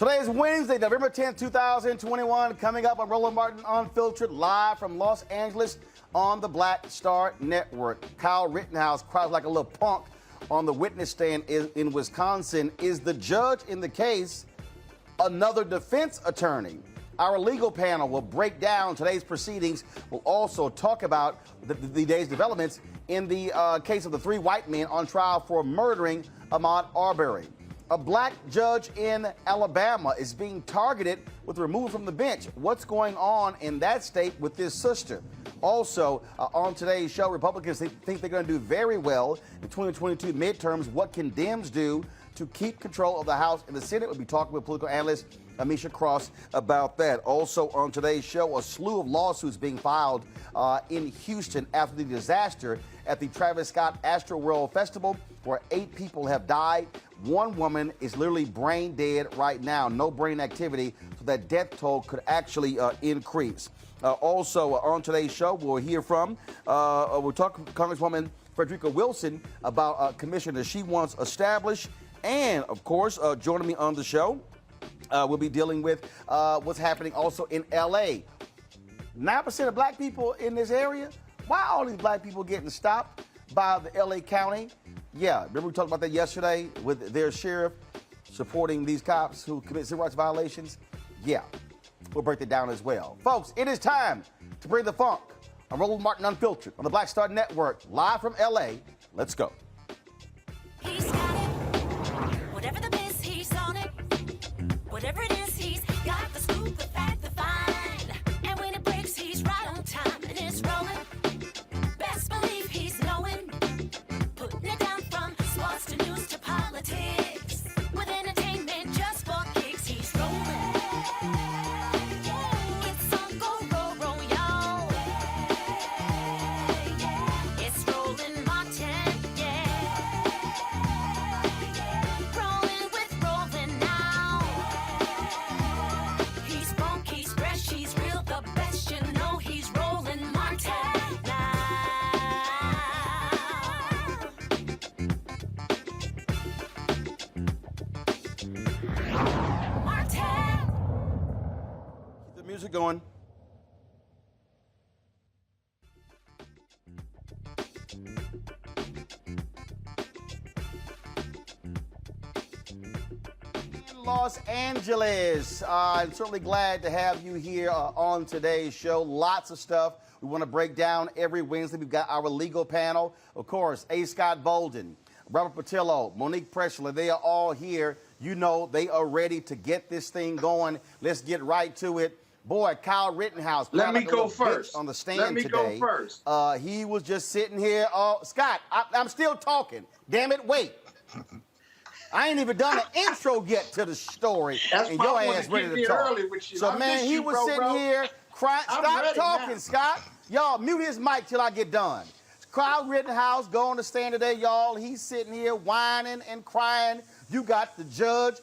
Today is Wednesday, November 10th, 2021. Coming up on Roland Martin Unfiltered, live from Los Angeles on the Black Star Network. Kyle Rittenhouse cries like a little punk on the witness stand in Wisconsin. Is the judge in the case another defense attorney? Our legal panel will break down today's proceedings. We'll also talk about the day's developments in the case of the three white men on trial for murdering Ahmaud Arbery. A black judge in Alabama is being targeted with removal from the bench. What's going on in that state with this sister? Also, on today's show, Republicans think they're going to do very well in 2022 midterms. What can Dems do to keep control of the House and the Senate? We'll be talking with political analyst Amisha Cross about that. Also on today's show, a slew of lawsuits being filed in Houston after the disaster at the Travis Scott Astroworld Festival, where 8 people have died. One woman is literally brain dead right now, no brain activity, so that death toll could actually increase. Also on today's show, we'll hear from, we'll talk to Congresswoman Frederica Wilson about a commission that she wants established. And, of course, joining me on the show, we'll be dealing with what's happening also in L.A. 9% of black people in this area. Why are all these black people getting stopped by the L.A. County? Yeah, remember we talked about that yesterday with their sheriff supporting these cops who commit civil rights violations? Yeah, we'll break that down as well. Folks, it is time to bring the funk on Roland Martin Unfiltered on the Black Star Network, live from L.A. Let's go. He's got it. Whatever the biz, he's on it. Whatever it is, he's got the scoop, the fact, the find. And when it breaks, he's right on time and it's rolling. Best believe he's knowing. Putting it down from sports to news to politics. With entertainment just for kicks, he's rolling. It's on go, roll, y'all. It's Roland Martin, yeah. Rolling with Roland now. He's funk, he's fresh, he's real, the best, you know he's Roland Martin now. Martin. Keep the music going. In Los Angeles, I'm certainly glad to have you here on today's show. Lots of stuff we want to break down every Wednesday. We've got our legal panel, of course, A. Scott Bolden, Robert Patillo, Monique Pressler. They are all here. You know they are ready to get this thing going. Let's get right to it. Boy, Kyle Rittenhouse. Let me go first. On the stand Let me today. go first. He was just sitting here. Scott, I'm still talking. Damn it, wait. I ain't even done an intro yet to the story, That's and why your I wanted ass to ready get to in talk. early with you. So, I man, miss he you, was bro, sitting bro. here crying. I'm Stop ready talking, now. Scott. Y'all, mute his mic till I get done. Kyle Rittenhouse, go on the stand today, y'all. He's sitting here whining and crying. You got the judge.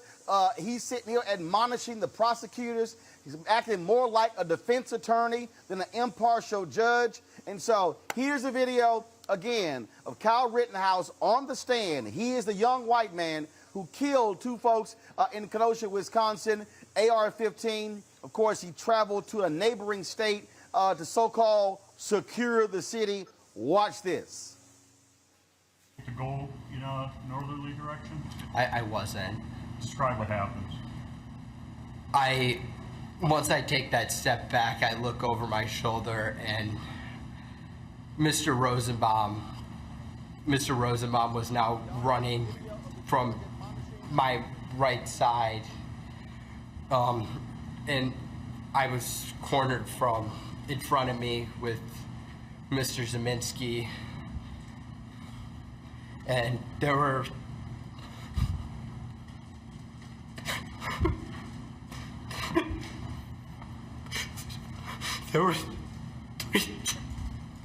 He's sitting here admonishing the prosecutors. He's acting more like a defense attorney than an impartial judge. And so here's a video, again, of Kyle Rittenhouse on the stand. He is the young white man who killed 2 folks in Kenosha, Wisconsin, AR-15. Of course, he traveled to a neighboring state to so-called secure the city. Watch this. To go in a northerly direction? I wasn't. Describe what happens. Once I take that step back, I look over my shoulder and Mr. Rosenbaum was now running from my right side. And I was cornered from in front of me with Mr. Zeminski. And there were there were 3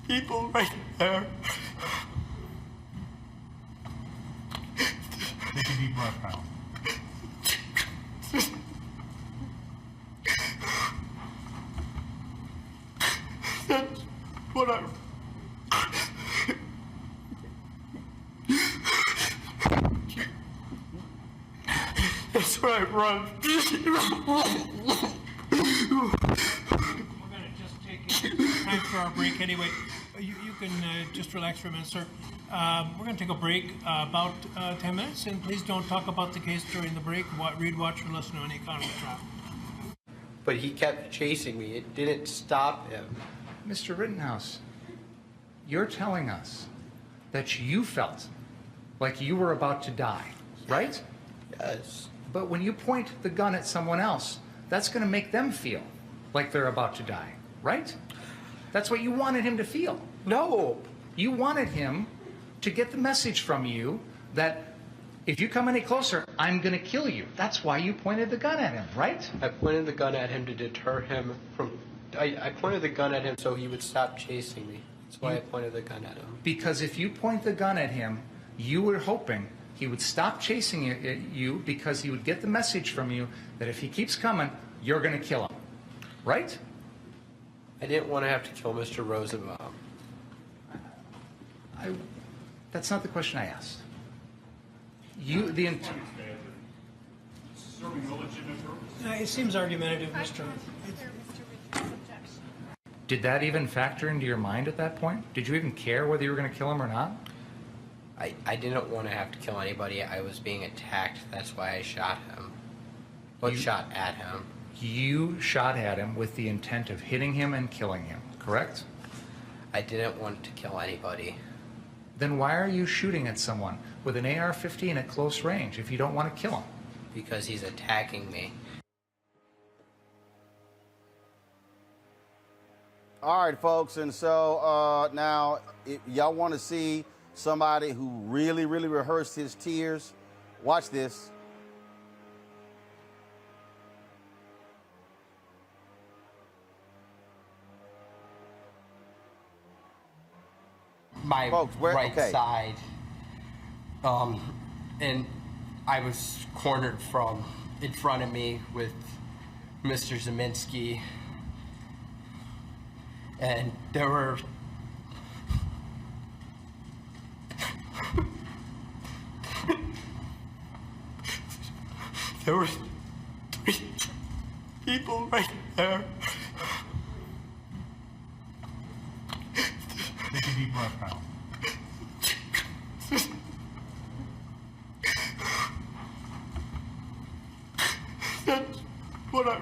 people right there. Take a deep breath, Kyle. That's what I... That's right, run. We're going to just take time for our break anyway. You can just relax for a minute, sir. We're going to take a break about 10 minutes, and please don't talk about the case during the break. Read, watch, or listen to any kind of trial. But he kept chasing me. It didn't stop him. Mr. Rittenhouse, you're telling us that you felt like you were about to die, right? Yes. But when you point the gun at someone else, that's going to make them feel like they're about to die, right? That's what you wanted him to feel. No. You wanted him to get the message from you that if you come any closer, I'm going to kill you. That's why you pointed the gun at him, right? I pointed the gun at him to deter him from... I pointed the gun at him so he would stop chasing me. That's why I pointed the gun at him. Because if you point the gun at him, you were hoping he would stop chasing you because he would get the message from you that if he keeps coming, you're going to kill him, right? I didn't want to have to kill Mr. Rosenbaum. That's not the question I asked. Serving no legitimate purpose. It seems argumentative, Mr. Did that even factor into your mind at that point? Did you even care whether you were going to kill him or not? I didn't want to have to kill anybody. I was being attacked. That's why I shot him. Shot at him. You shot at him with the intent of hitting him and killing him, correct? I didn't want to kill anybody. Then why are you shooting at someone with an AR-15 at close range if you don't want to kill him? Because he's attacking me. All right, folks, and so now, if y'all want to see somebody who really, really rehearsed his tears, watch this. My Folks, right side. And I was cornered from in front of me with Mr. Zeminski. And there were three people right there. Take a deep breath, Kyle. That's what I...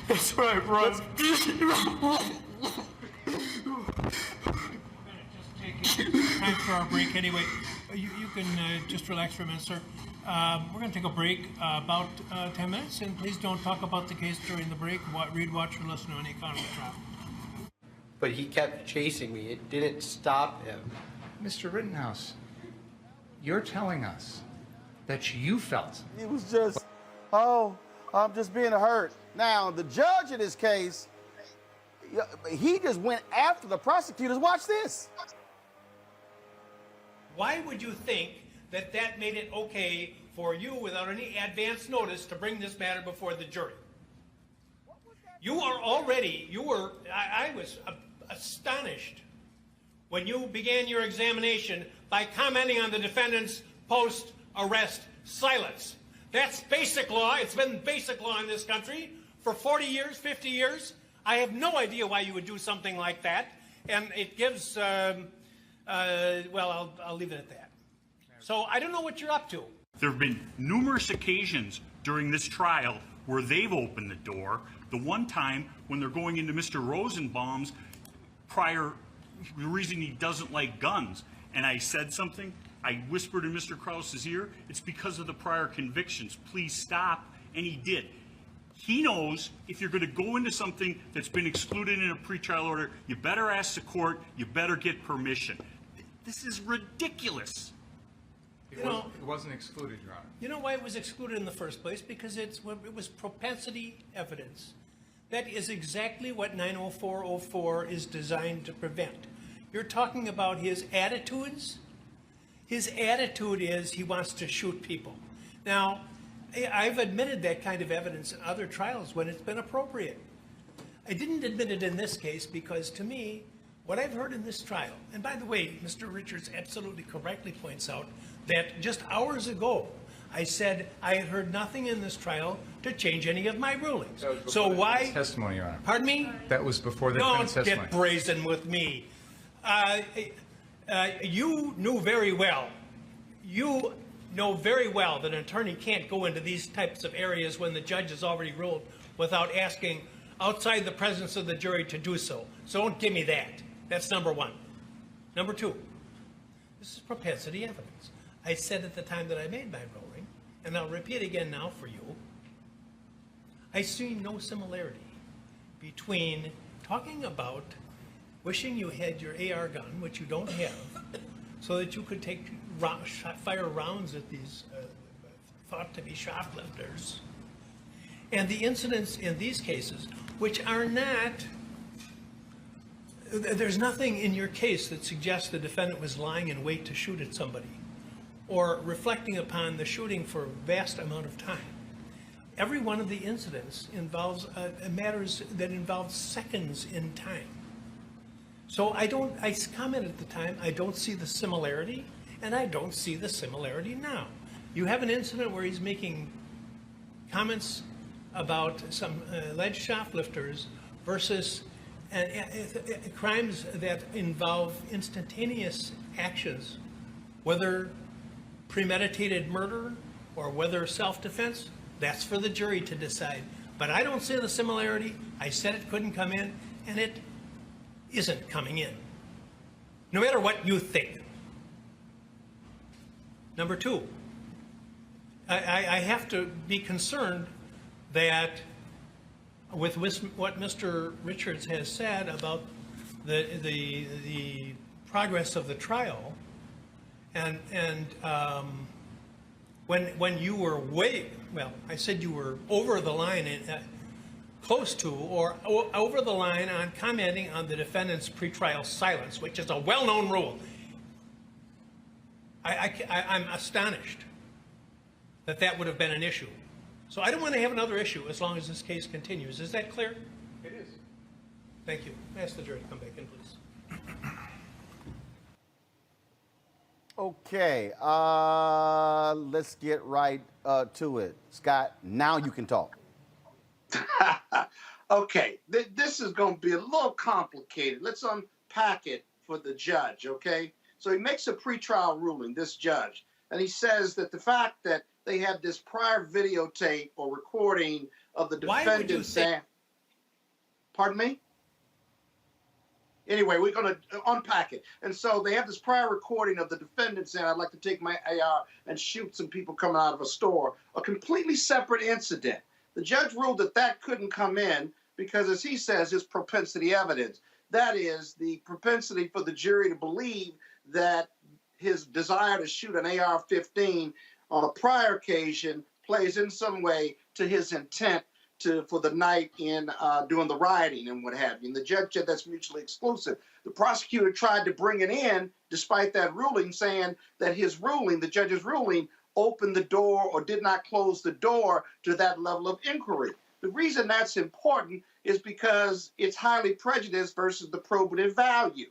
That's what I run. We're going to just take time for our break anyway. You can just relax for a minute, sir. We're going to take a break about 10 minutes, and please don't talk about the case during the break. Read, watch, or listen to any kind of trial. But he kept chasing me. It didn't stop him. Mr. Rittenhouse, you're telling us that you felt It was just, oh, I'm just being hurt. Now, the judge in this case, he just went after the prosecutors. Watch this. Why would you think that that made it okay for you, without any advance notice, to bring this matter before the jury? I was astonished when you began your examination by commenting on the defendant's post-arrest silence. That's basic law. It's been basic law in this country for 40 years, 50 years. I have no idea why you would do something like that. And it gives, well, I'll leave it at that. So I don't know what you're up to. There have been numerous occasions during this trial where they've opened the door. The one time when they're going into Mr. Rosenbaum's prior, the reason he doesn't like guns, and I said something, I whispered in Mr. Krause's ear, it's because of the prior convictions. Please stop. And he did. He knows if you're going to go into something that's been excluded in a pretrial order, you better ask the court, you better get permission. This is ridiculous. it wasn't excluded, Your Honor. You know why it was excluded in the first place? Because it was propensity evidence. That is exactly what 90404 is designed to prevent. You're talking about his attitudes. His attitude is he wants to shoot people. Now, I've admitted that kind of evidence in other trials when it's been appropriate. I didn't admit it in this case because, to me, what I've heard in this trial, and by the way, Mr. Richards absolutely correctly points out that just hours ago, I said I had heard nothing in this trial to change any of my rulings. So why? Testimony, Your Honor. Pardon me? That was before the defense Don't testimony. get brazen with me. You knew very well. You know very well that an attorney can't go into these types of areas when the judge has already ruled without asking outside the presence of the jury to do so. So don't give me that. That's number one. Number two, this is propensity evidence. I said at the time that I made my ruling, and I'll repeat again now for you, I see no similarity between talking about wishing you had your AR gun, which you don't have, so that you could fire rounds at these thought to be shoplifters, and the incidents in these cases, which are not, there's nothing in your case that suggests the defendant was lying in wait to shoot at somebody or reflecting upon the shooting for a vast amount of time. Every one of the incidents involves matters that involve seconds in time. So I commented at the time, I don't see the similarity, and I don't see the similarity now. You have an incident where he's making comments about some alleged shoplifters versus crimes that involve instantaneous actions, whether premeditated murder or whether self-defense. That's for the jury to decide. But I don't see the similarity. I said it couldn't come in, and it isn't coming in, no matter what you think. Number two, I have to be concerned that with what Mr. Richards has said about the progress of the trial, and when you were I said you were over the line, close to or over the line on commenting on the defendant's pretrial silence, which is a well-known rule. I'm astonished that that would have been an issue. So I don't want to have another issue as long as this case continues. Is that clear? It is. Thank you. Ask the jury to come back in, please. Okay, let's get right to it. Scott, now you can talk. Okay, this is going to be a little complicated. Let's unpack it for the judge, okay? So he makes a pretrial ruling, this judge, and he says that the fact that they had this prior videotape or recording of the defendant saying... Pardon me? Anyway, we're going to unpack it. And so they have this prior recording of the defendant saying, I'd like to take my AR and shoot some people coming out of a store, a completely separate incident. The judge ruled that that couldn't come in because, as he says, it's propensity evidence. That is, the propensity for the jury to believe that his desire to shoot an AR-15 on a prior occasion plays in some way to his intent for the night in doing the rioting and what have you. And the judge said that's mutually exclusive. The prosecutor tried to bring it in, despite that ruling, saying that his ruling, the judge's ruling, opened the door or did not close the door to that level of inquiry. The reason that's important is because it's highly prejudiced versus the probative value.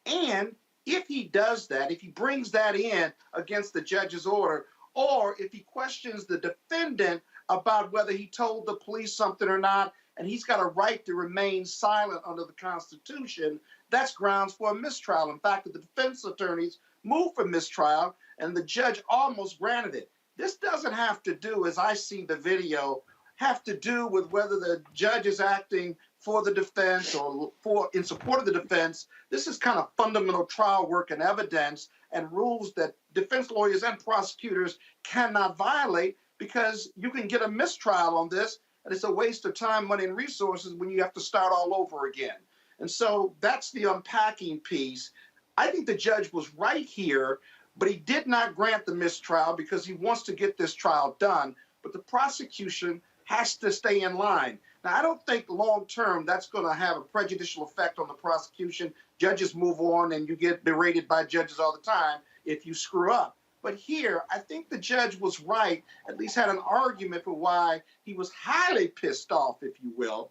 And if he does that, if he brings that in against the judge's order, or if he questions the defendant about whether he told the police something or not, and he's got a right to remain silent under the Constitution, that's grounds for a mistrial. In fact, the defense attorneys moved for mistrial, and the judge almost granted it. This doesn't have to do, as I see the video, have to do with whether the judge is acting for the defense or in support of the defense. This is kind of fundamental trial work and evidence and rules that defense lawyers and prosecutors cannot violate, because you can get a mistrial on this, and it's a waste of time, money, and resources when you have to start all over again. And so that's the unpacking piece. I think the judge was right here, but he did not grant the mistrial because he wants to get this trial done. But the prosecution has to stay in line. Now, I don't think long-term that's going to have a prejudicial effect on the prosecution. Judges move on, and you get berated by judges all the time if you screw up. But here, I think the judge was right, at least had an argument for why he was highly pissed off, if you will,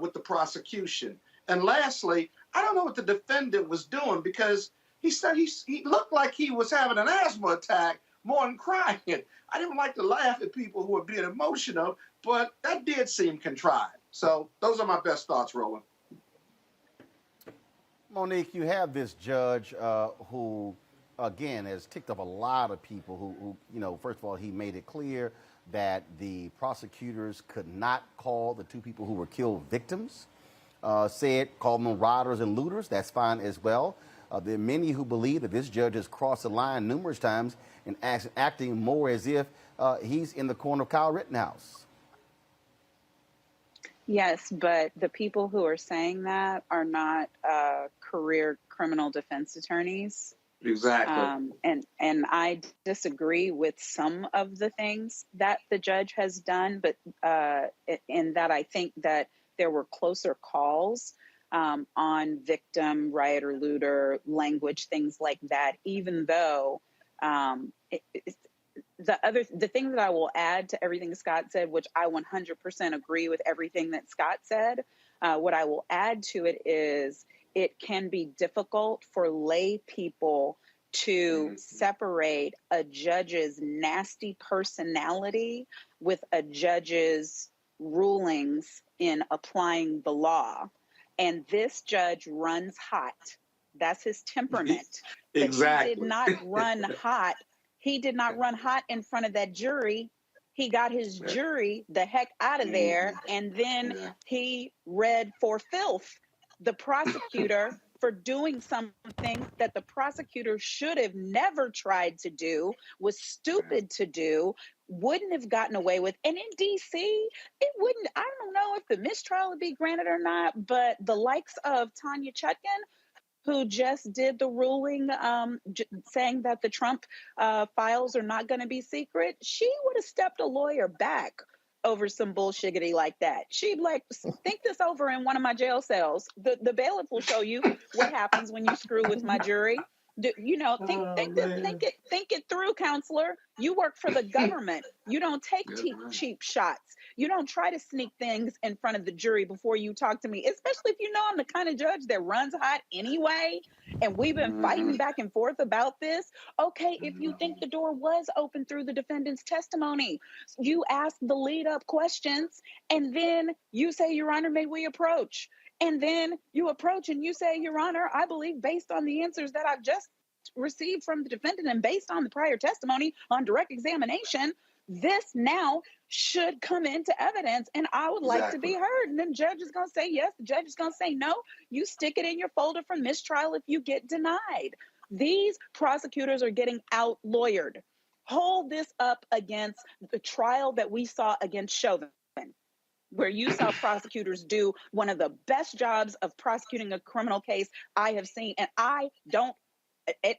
with the prosecution. And lastly, I don't know what the defendant was doing because he said he looked like he was having an asthma attack more than crying. I didn't like to laugh at people who were being emotional, but that did seem contrived. So those are my best thoughts, Roland. Monique, you have this judge who, again, has ticked off a lot of people who, you know, first of all, he made it clear that the prosecutors could not call the two people who were killed victims. Called them rioters and looters. That's fine as well. There are many who believe that this judge has crossed the line numerous times and acting more as if he's in the corner of Kyle Rittenhouse. Yes, but the people who are saying that are not career criminal defense attorneys. Exactly. And I disagree with some of the things that the judge has done, but in that I think that there were closer calls on victim, rioter, looter, language, things like that, even though the thing that I will add to everything Scott said, which I 100% agree with everything that Scott said, what I will add to it is it can be difficult for lay people to separate a judge's nasty personality with a judge's rulings in applying the law. And this judge runs hot. That's his temperament. Exactly. But he did not run hot. He did not run hot in front of that jury. He got his jury the heck out of there, and then he read for filth the prosecutor for doing something that the prosecutor should have never tried to do, was stupid to do, wouldn't have gotten away with. And in DC, it wouldn't, I don't know if the mistrial would be granted or not, but the likes of Tanya Chutkan, who just did the ruling saying that the Trump files are not going to be secret, she would have stepped a lawyer back over some bullshiggity like that. She'd like, think this over in one of my jail cells. The bailiff will show you what happens when you screw with my jury. Think it through, counselor. You work for the government. You don't take cheap shots. You don't try to sneak things in front of the jury before you talk to me, especially if you know I'm the kind of judge that runs hot anyway. And we've been fighting back and forth about this. Okay, if you think the door was open through the defendant's testimony, you ask the lead up questions and then you say, Your Honor, may we approach? And then you approach and you say, Your Honor, I believe based on the answers that I've just received from the defendant and based on the prior testimony on direct examination, this now should come into evidence and I would like to be heard. And then judge is going to say yes, the judge is going to say no. You stick it in your folder for mistrial if you get denied. These prosecutors are getting out lawyered. Hold this up against the trial that we saw against Chauvin, where you saw prosecutors do one of the best jobs of prosecuting a criminal case I have seen. And I don't,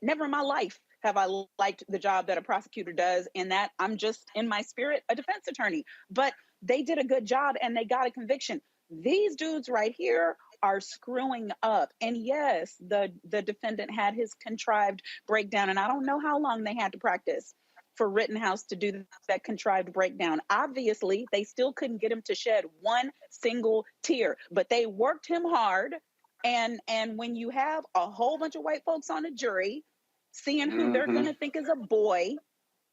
never in my life have I liked the job that a prosecutor does, in that I'm just, in my spirit, a defense attorney. But they did a good job and they got a conviction. These dudes right here are screwing up. And yes, the defendant had his contrived breakdown, and I don't know how long they had to practice for Rittenhouse to do that contrived breakdown. Obviously, they still couldn't get him to shed one single tear, but they worked him hard. And when you have a whole bunch of white folks on a jury, seeing who they're going to think is a boy,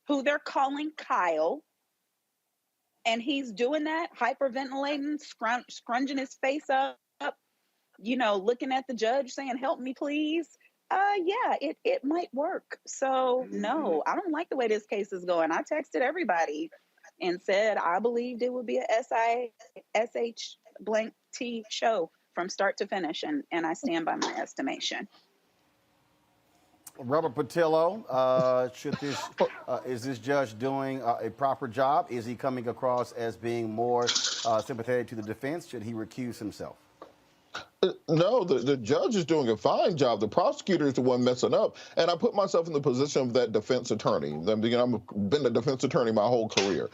who they're calling Kyle, and he's doing that, hyperventilating, scrunching his face up, looking at the judge saying, help me, please. It might work. So no, I don't like the way this case is going. I texted everybody and said I believed it would be a SHT show from start to finish, and I stand by my estimation. Robert Patillo, is this judge doing a proper job? Is he coming across as being more sympathetic to the defense? Should he recuse himself? No, the judge is doing a fine job. The prosecutor is the one messing up. And I put myself in the position of that defense attorney. I've been a defense attorney my whole career.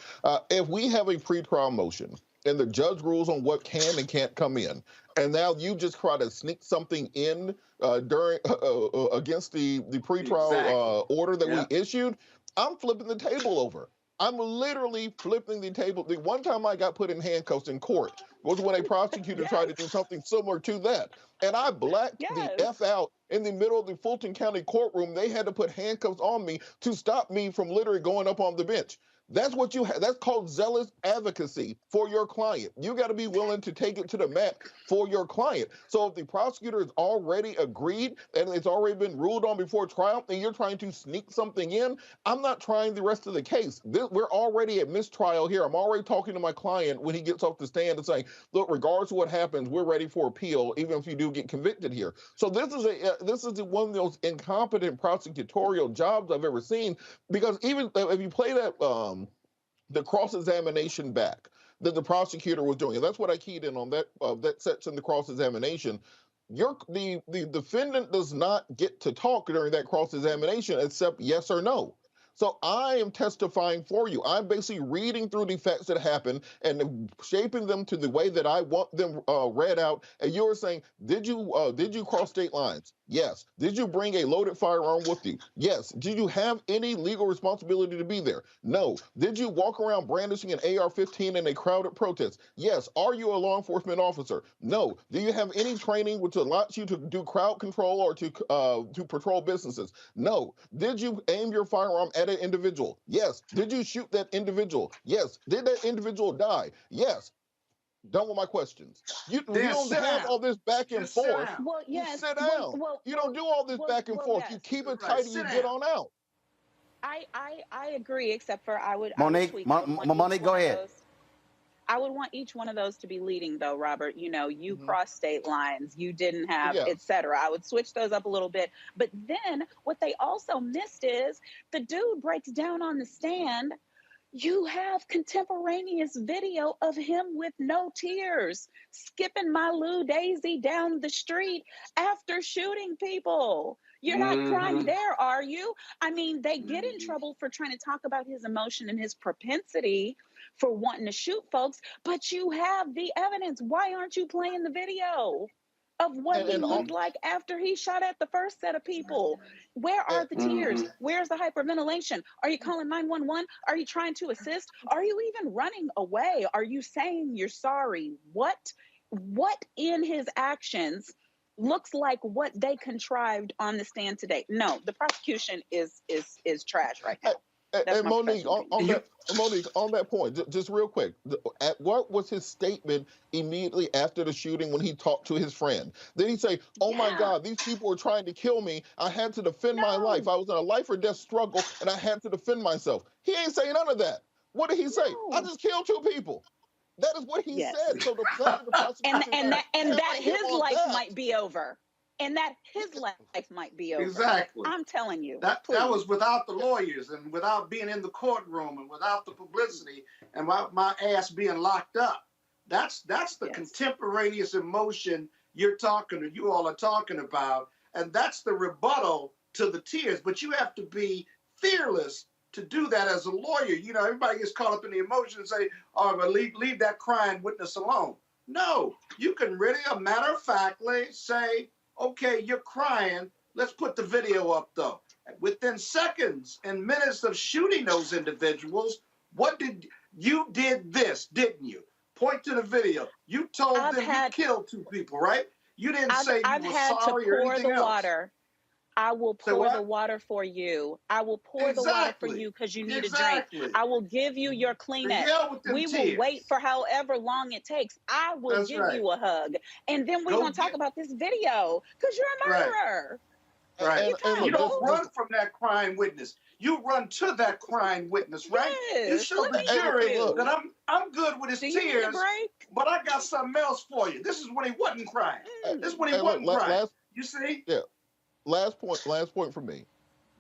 If we have a pretrial motion and the judge rules on what can and can't come in, and now you just try to sneak something in against the pretrial order that we issued, I'm flipping the table over. I'm literally flipping the table. The one time I got put in handcuffs in court, was when a prosecutor tried to do something similar to that. And I blacked the Yes. F out in the middle of the Fulton County courtroom. They had to put handcuffs on me to stop me from literally going up on the bench. That's what you have. That's called zealous advocacy for your client. You got to be willing to take it to the mat for your client. So if the prosecutor has already agreed and it's already been ruled on before trial, and you're trying to sneak something in, I'm not trying the rest of the case. We're already at mistrial here. I'm already talking to my client when he gets off the stand and saying, look, regardless of what happens, we're ready for appeal, even if you do get convicted here. So this is one of those incompetent prosecutorial jobs I've ever seen, because even if you play that the cross-examination back that the prosecutor was doing, and that's what I keyed in on, that section, the cross-examination. The defendant does not get to talk during that cross-examination except yes or no. So I am testifying for you. I'm basically reading through the facts that happened and shaping them to the way that I want them read out. And you're saying, did you cross state lines? Yes. Did you bring a loaded firearm with you? Yes. Did you have any legal responsibility to be there? No. Did you walk around brandishing an AR-15 in a crowded protest? Yes. Are you a law enforcement officer? No. Do you have any training which allows you to do crowd control or to patrol businesses? No. Did you aim your firearm at an individual? Yes. Did you shoot that individual? Yes. Did that individual die? Yes. Done with my questions. You don't have all this back and forth. Well, yes. You sit down. You don't do all this back and forth. You keep it tight and you get on out. I agree, except for Monique, Monique, go ahead. I would want each one of those to be leading, though, Robert. You know, you crossed state lines, you didn't have, et cetera. I would switch those up a little bit. But then what they also missed is the dude breaks down on the stand. You have contemporaneous video of him with no tears, skipping my Lou Daisy down the street after shooting people. You're not crying there, are you? I mean, they get in trouble for trying to talk about his emotion and his propensity for wanting to shoot folks, but you have the evidence. Why aren't you playing the video of what he looked like after he shot at the first set of people? Where are the tears? Where's the hyperventilation? Are you calling 911? Are you trying to assist? Are you even running away? Are you saying you're sorry? What in his actions looks like what they contrived on the stand today? No, the prosecution is trash right now. And Monique, on that point, just real quick, what was his statement immediately after the shooting when he talked to his friend? Did he say, oh my God, these people were trying to kill me. I had to defend my life. I was in a life or death struggle and I had to defend myself. He ain't say none of that. What did he say? I just killed 2 people. That is what he said. So the prosecution and that his life might be over. And that his life might be over. Exactly. I'm telling you. That was without the lawyers and without being in the courtroom and without the publicity and my ass being locked up. That's the contemporaneous emotion you all are talking about. And that's the rebuttal to the tears. But you have to be fearless to do that as a lawyer. You know, everybody gets caught up in the emotion and say, oh, but leave that crying witness alone. No, you can really, a matter of factly say, okay, you're crying. Let's put the video up, though. Within seconds and minutes of shooting those individuals, you did this, didn't you? Point to the video. You told them you killed 2 people, right? You didn't say you were sorry or anything else. Water. I will pour the water for you. I will pour the water for you because you need a drink. I will give you your Kleenex. We will wait for however long it takes. I will give you a hug. And then we're going to talk about this video because you're a murderer. Right. You don't run from that crying witness. You run to that crying witness, right? Yes, you show the jury that I'm good with his tears, but I got something else for you. This is when he wasn't crying. This is when he wasn't crying. You see? Yeah. Last point for me.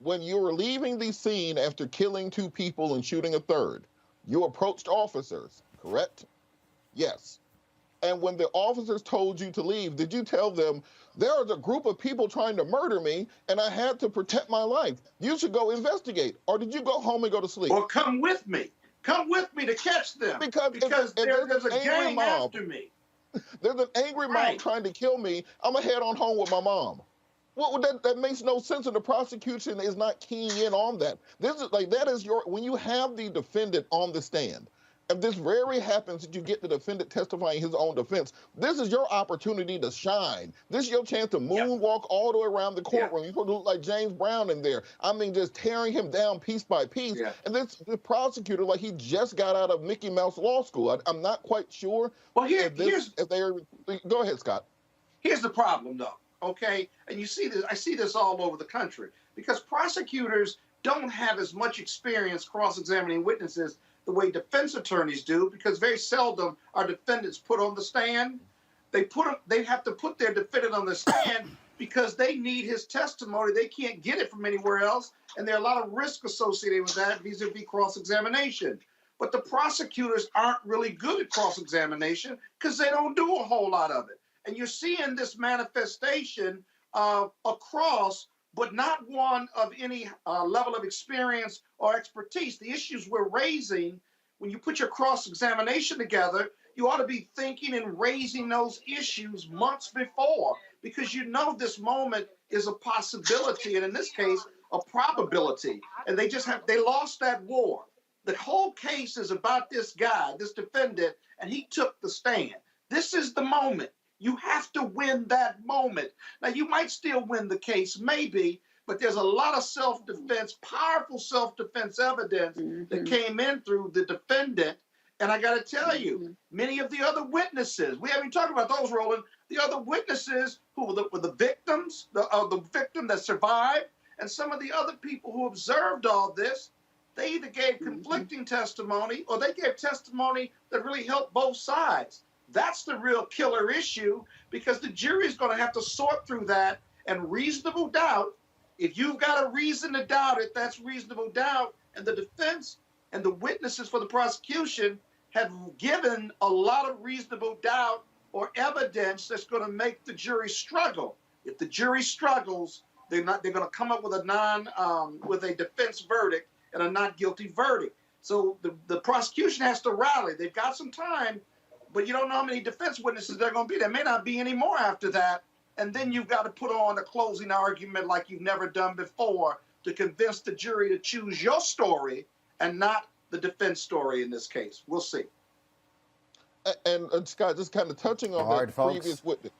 When you were leaving the scene after killing 2 people and shooting a 3rd, you approached officers, correct? Yes. And when the officers told you to leave, did you tell them, there is a group of people trying to murder me and I had to protect my life? You should go investigate. Or did you go home and go to sleep? Or come with me. Come with me to catch them. Because there's a gang after me. There's an angry mob trying to kill me. I'm going to head on home with my mom. Well, that makes no sense, and the prosecution is not keying in on that. That is when you have the defendant on the stand, if this rarely happens that you get the defendant testifying his own defense, this is your opportunity to shine. This is your chance to moonwalk all the way around the courtroom. You're supposed to look like James Brown in there. I mean, just tearing him down piece by piece. And this the prosecutor, like he just got out of Mickey Mouse Law School. I'm not quite sure. Well, go ahead, Scott. Here's the problem, though. Okay, and you see this. I see this all over the country because prosecutors don't have as much experience cross-examining witnesses the way defense attorneys do, because very seldom are defendants put on the stand. They have to put their defendant on the stand because they need his testimony. They can't get it from anywhere else, and there are a lot of risk associated with that vis-a-vis cross-examination. But the prosecutors aren't really good at cross-examination because they don't do a whole lot of it. And you're seeing this manifestation across, but not one of any level of experience or expertise. The issues we're raising, when you put your cross-examination together, you ought to be thinking and raising those issues months before, because you know this moment is a possibility, and in this case, a probability. And they lost that war. The whole case is about this guy, this defendant, and he took the stand. This is the moment. You have to win that moment. Now, you might still win the case, maybe, but there's a lot of self-defense, powerful self-defense evidence that came in through the defendant. And I got to tell you, many of the other witnesses, we haven't talked about those, Roland, the other witnesses who were the victims, the victim that survived, and some of the other people who observed all this, they either gave conflicting testimony or they gave testimony that really helped both sides. That's the real killer issue, because the jury is going to have to sort through that, and reasonable doubt, if you've got a reason to doubt it, that's reasonable doubt. And the defense and the witnesses for the prosecution have given a lot of reasonable doubt or evidence that's going to make the jury struggle. If the jury struggles, they're going to come up with a defense verdict and a not guilty verdict. So the prosecution has to rally. They've got some time, but you don't know how many defense witnesses there are going to be. There may not be any more after that. And then you've got to put on a closing argument like you've never done before to convince the jury to choose your story and not the defense story in this case. We'll see. And Scott, just kind of touching on that previous witness.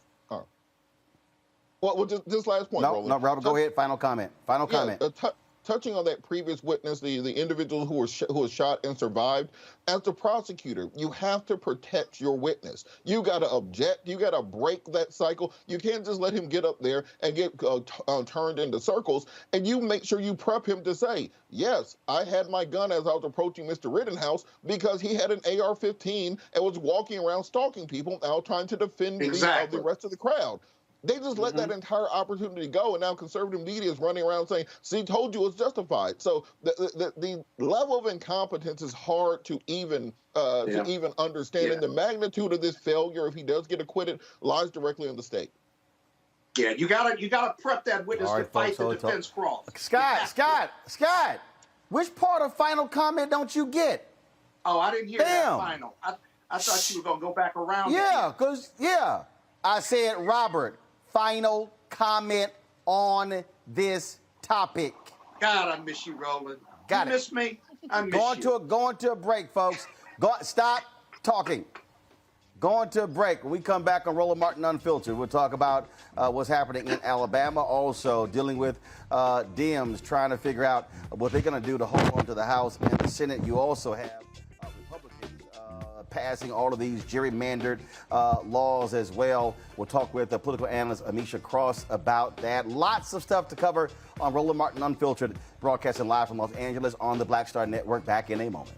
Well, just this last point, Roland. No, Robert, go ahead. Final comment. Touching on that previous witness, the individual who was shot and survived, as the prosecutor, you have to protect your witness. You got to object. You got to break that cycle. You can't just let him get up there and get turned into circles. And you make sure you prep him to say, yes, I had my gun as I was approaching Mr. Rittenhouse because he had an AR-15 and was walking around stalking people out trying to defend the rest of the crowd. They just let that entire opportunity go, and now conservative media is running around saying, see, told you it's justified. So the level of incompetence is hard to even understand, and the magnitude of this failure, if he does get acquitted, lies directly on the state. Yeah, you gotta prep that witness to fight the defense cross. Scott, which part of final comment don't you get? Oh, I didn't hear that final. I thought you were gonna go back around. I said, Robert, final comment on this topic. God, I miss you, Roland. You miss me? I miss you. Going to a break, folks. Stop talking. Going to a break. When we come back on Roland Martin Unfiltered, we'll talk about what's happening in Alabama, also dealing with Dems trying to figure out what they're going to do to hold on to the House and the Senate. You also have Republicans passing all of these gerrymandered laws as well. We'll talk with the political analyst Amisha Cross about that. Lots of stuff to cover on Roland Martin Unfiltered, broadcasting live from Los Angeles on the Black Star Network. Back in a moment.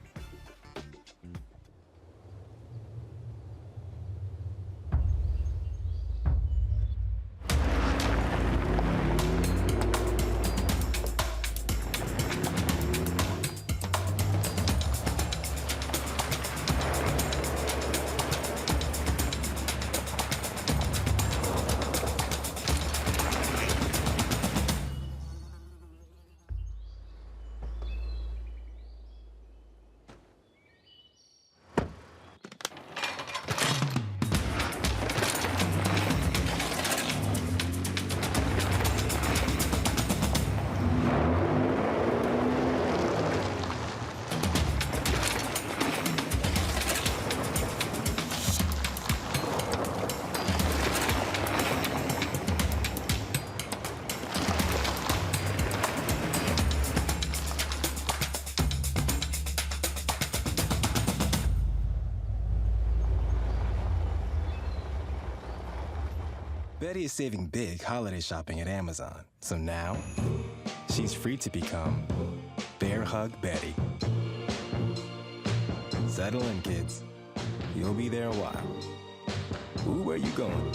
Betty is saving big holiday shopping at Amazon. So now, she's free to become Bear Hug Betty. Settle in, kids. You'll be there a while. Ooh, where you going?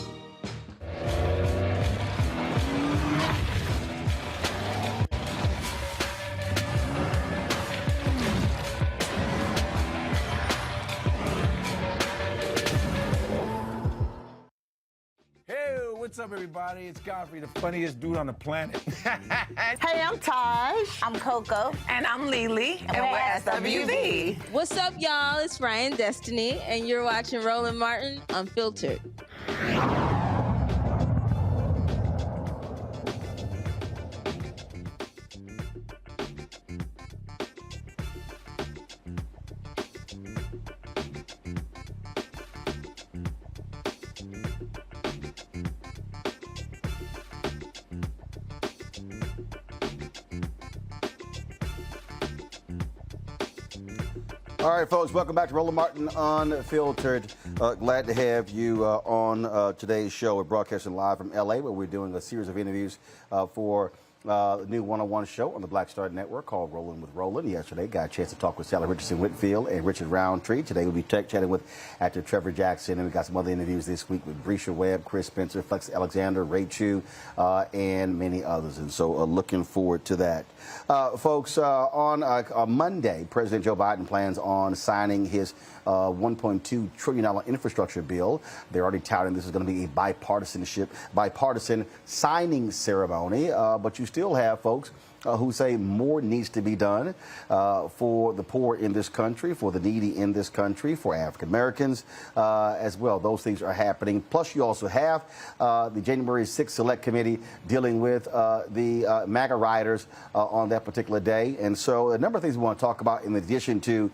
What's up, everybody? It's Godfrey, the funniest dude on the planet. Hey, I'm Taj. I'm Coco. And I'm Lily. And we're SWV. What's up, y'all? It's Ryan Destiny, and you're watching Roland Martin Unfiltered. All right, folks, welcome back to Roland Martin Unfiltered. Glad to have you on today's show. We're broadcasting live from L.A., where we're doing a series of interviews for the new one-on-one show on the Black Star Network called Rolling with Roland. Yesterday, got a chance to talk with Sally Richardson Whitfield and Richard Roundtree. Today, we'll be chatting with actor Trevor Jackson, and we got some other interviews this week with Brescia Webb, Chris Spencer, Flex Alexander, Ray Chu, and many others. And so, looking forward to that. Folks, on Monday, President Joe Biden plans on signing his $1.2 trillion infrastructure bill. They're already touting this is going to be a bipartisan signing ceremony, but you still have folks who say more needs to be done for the poor in this country, for the needy in this country, for African Americans as well. Those things are happening. Plus, you also have the January 6th Select Committee dealing with the MAGA riders on that particular day. And so a number of things we want to talk about in addition to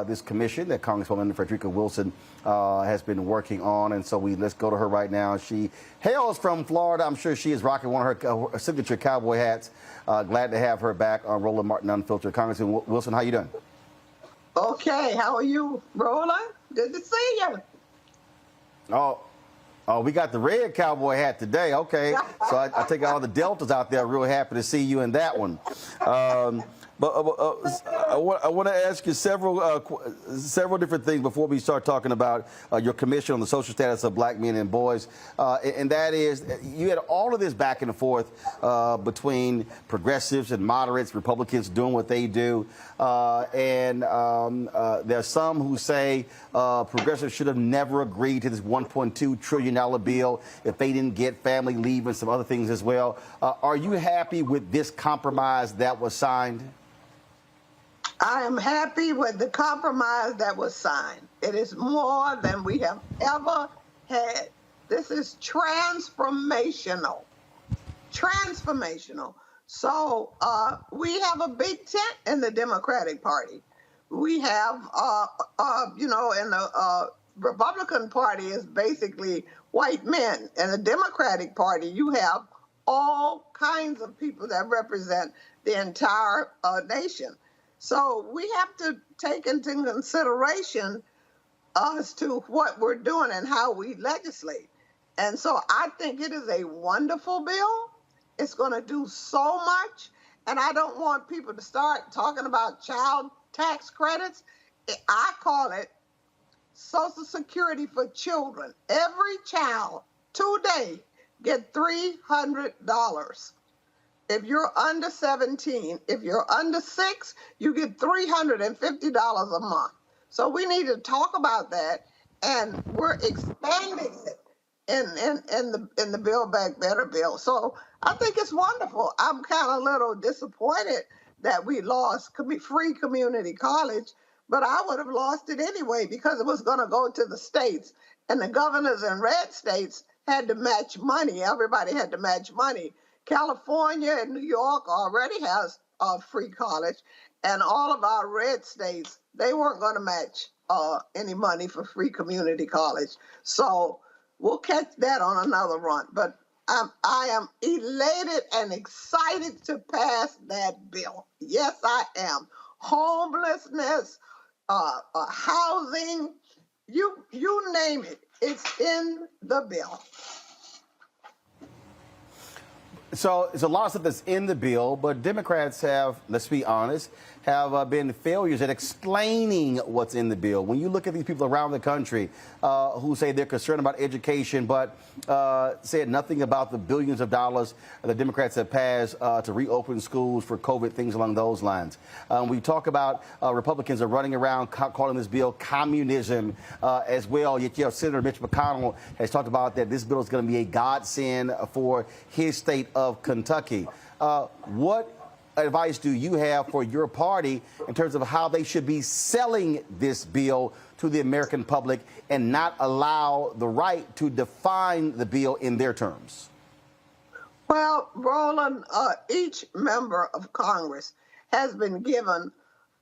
this commission that Congresswoman Frederica Wilson has been working on. And so let's go to her right now. She hails from Florida. I'm sure she is rocking one of her signature cowboy hats. Glad to have her back on Roland Martin Unfiltered. Congressman Wilson, how you doing? Okay, how are you, Roland? Good to see you. Oh, we got the red cowboy hat today. Okay, so I take all the Deltas out there. Real happy to see you in that one. But I want to ask you several different things before we start talking about your commission on the social status of black men and boys. And that is, you had all of this back and forth between progressives and moderates, Republicans doing what they do. And there's some who say progressives should have never agreed to this $1.2 trillion bill if they didn't get family leave and some other things as well. Are you happy with this compromise that was signed? I am happy with the compromise that was signed. It is more than we have ever had. This is transformational. Transformational. So we have a big tent in the Democratic Party. We have, in the Republican Party is basically white men. In the Democratic Party, you have all kinds of people that represent the entire nation. So we have to take into consideration as to what we're doing and how we legislate. And so I think it is a wonderful bill. It's going to do so much. And I don't want people to start talking about child tax credits. I call it Social Security for children. Every child today get $300. If you're under 17, if you're under 6, you get $350 a month. So we need to talk about that, and we're expanding it in the Build Back Better bill. So I think it's wonderful. I'm kind of a little disappointed that we lost free community college, but I would have lost it anyway because it was going to go to the states, and the governors in red states had to match money. Everybody had to match money. California and New York already has free college, and all of our red states, they weren't going to match any money for free community college. So we'll catch that on another run. But I am elated and excited to pass that bill. Yes, I am. Homelessness, housing, you name it, it's in the bill. So it's a lot of stuff that's in the bill, but Democrats have, let's be honest, have been failures at explaining what's in the bill. When you look at these people around the country who say they're concerned about education, but said nothing about the billions of dollars the Democrats have passed to reopen schools for COVID, things along those lines. We talk about Republicans are running around calling this bill communism as well. Yet, Senator Mitch McConnell has talked about that this bill is going to be a godsend for his state of Kentucky. What advice do you have for your party in terms of how they should be selling this bill to the American public and not allow the right to define the bill in their terms? Well, Roland, each member of Congress has been given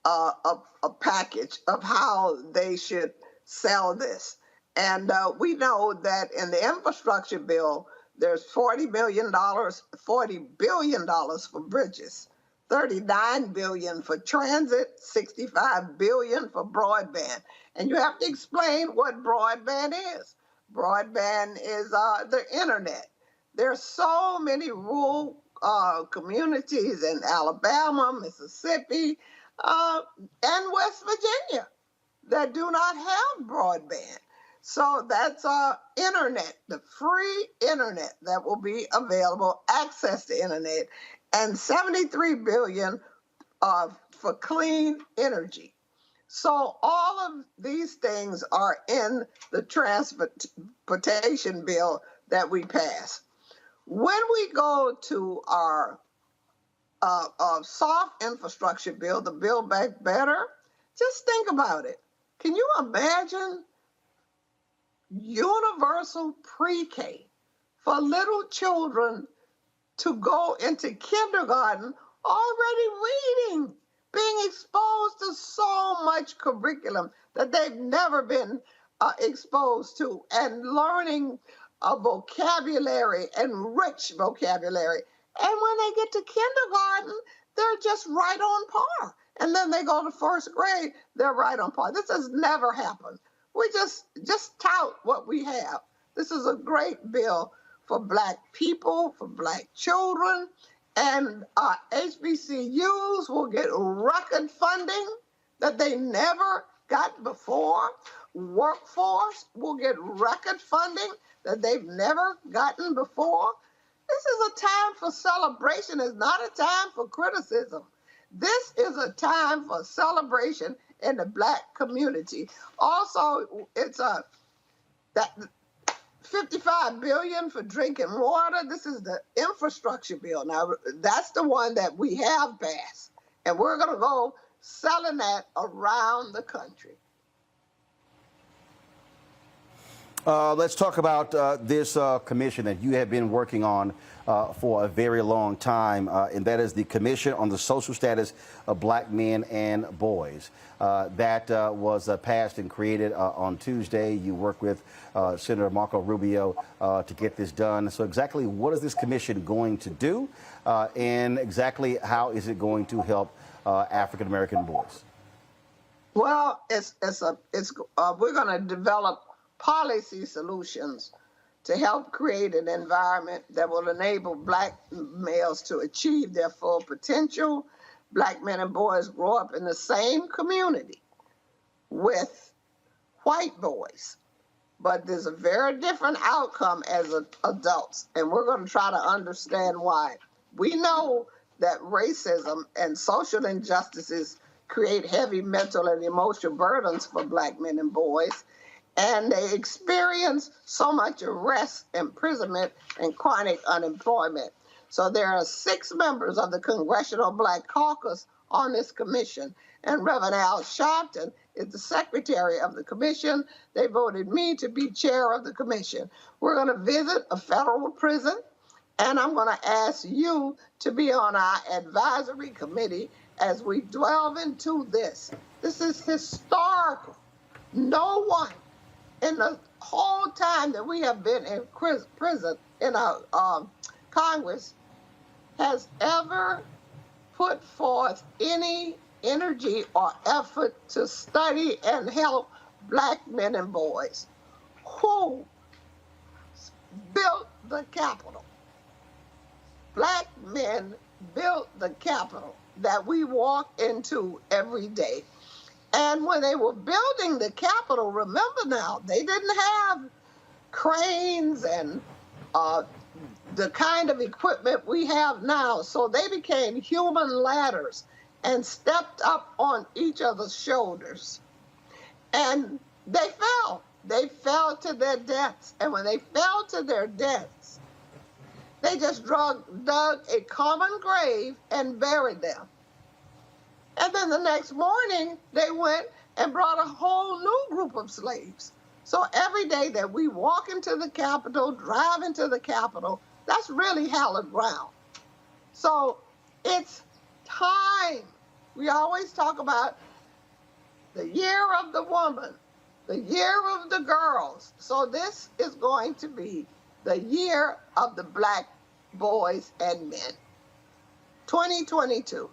a package of how they should sell this. And we know that in the infrastructure bill, there's $40 billion for bridges, $39 billion for transit, $65 billion for broadband. And you have to explain what broadband is. Broadband is the internet. There's so many rural communities in Alabama, Mississippi, and West Virginia that do not have broadband. So that's internet, the free internet that will be available, access to internet, and $73 billion for clean energy. So all of these things are in the transportation bill that we passed. When we go to our soft infrastructure bill, the Build Back Better, just think about it. Can you imagine universal pre-K for little children to go into kindergarten already reading, being exposed to so much curriculum that they've never been exposed to, and learning a vocabulary and rich vocabulary. And when they get to kindergarten, they're just right on par. And then they go to first grade, they're right on par. This has never happened. We just tout what we have. This is a great bill for Black people, for Black children, and HBCUs will get record funding that they never got before. Workforce will get record funding that they've never gotten before. This is a time for celebration. It's not a time for criticism. This is a time for celebration in the Black community. Also, it's that $55 billion for drinking water. This is the infrastructure bill. Now, that's the one that we have passed, and we're going to go selling that around the country. Let's talk about this commission that you have been working on for a very long time, and that is the Commission on the Social Status of Black Men and Boys. That was passed and created on Tuesday. You work with Senator Marco Rubio to get this done. So exactly what is this commission going to do, and exactly how is it going to help African-American boys? Well, we're going to develop policy solutions to help create an environment that will enable Black males to achieve their full potential. Black men and boys grow up in the same community with white boys, but there's a very different outcome as adults, and we're going to try to understand why. We know that racism and social injustices create heavy mental and emotional burdens for Black men and boys, and they experience so much arrest, imprisonment, and chronic unemployment. So there are 6 members of the Congressional Black Caucus on this commission, and Reverend Al Sharpton is the secretary of the commission. They voted me to be chair of the commission. We're going to visit a federal prison, and I'm going to ask you to be on our advisory committee as we delve into this. This is historical. No one in the whole time that we have been in prison, in our Congress, has ever put forth any energy or effort to study and help Black men and boys. Who built the Capitol? black men built the Capitol that we walk into every day. And when they were building the Capitol, remember now, they didn't have cranes and the kind of equipment we have now. So they became human ladders and stepped up on each other's shoulders. And they fell. They fell to their deaths. And when they fell to their deaths, they just dug a common grave and buried them. And then the next morning, they went and brought a whole new group of slaves. So every day that we walk into the Capitol, drive into the Capitol, that's really hallowed ground. So it's time. We always talk about the year of the woman, the year of the girls. So this is going to be the year of the black boys and men. 2022.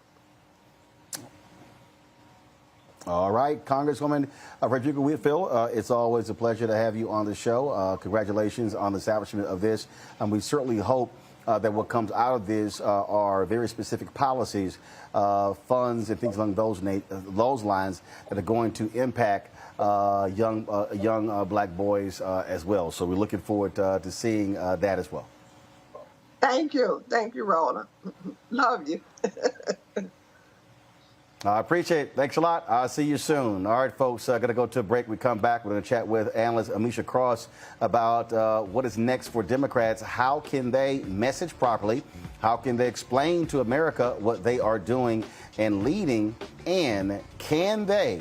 All right, Congresswoman Frederica Whitfield, it's always a pleasure to have you on the show. Congratulations on the establishment of this. And we certainly hope that what comes out of this are very specific policies, funds, and things along those lines that are going to impact young black boys as well. So we're looking forward to seeing that as well. Thank you. Thank you, Roland. Love you. I appreciate it. Thanks a lot. I'll see you soon. All right, folks, going to go to a break. We come back. We're going to chat with analyst Amisha Cross about what is next for Democrats. How can they message properly? How can they explain to America what they are doing and leading? And can they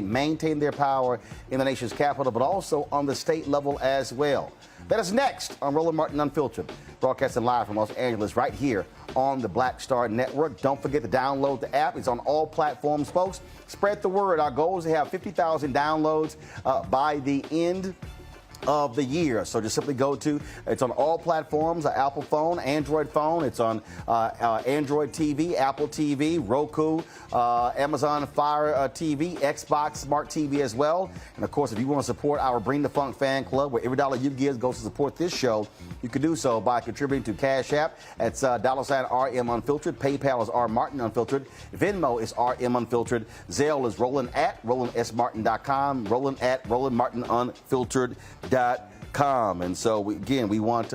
maintain their power in the nation's capital, but also on the state level as well? That is next on Roland Martin Unfiltered, broadcasting live from Los Angeles right here on the Black Star Network. Don't forget to download the app. It's on all platforms, folks. Spread the word. Our goal is to have 50,000 downloads by the end of the year. So just simply go to, it's on all platforms, Apple phone, Android phone. It's on Android TV, Apple TV, Roku, Amazon Fire TV, Xbox Smart TV as well. And of course, if you want to support our Bring the Funk fan club, where every dollar you give goes to support this show, you can do so by contributing to Cash App. It's $RM Unfiltered. PayPal is R Martin Unfiltered. Venmo is RM Unfiltered. Zelle is Roland at RolandSMartin.com. Roland at RolandMartinUnfiltered.com. And so, we want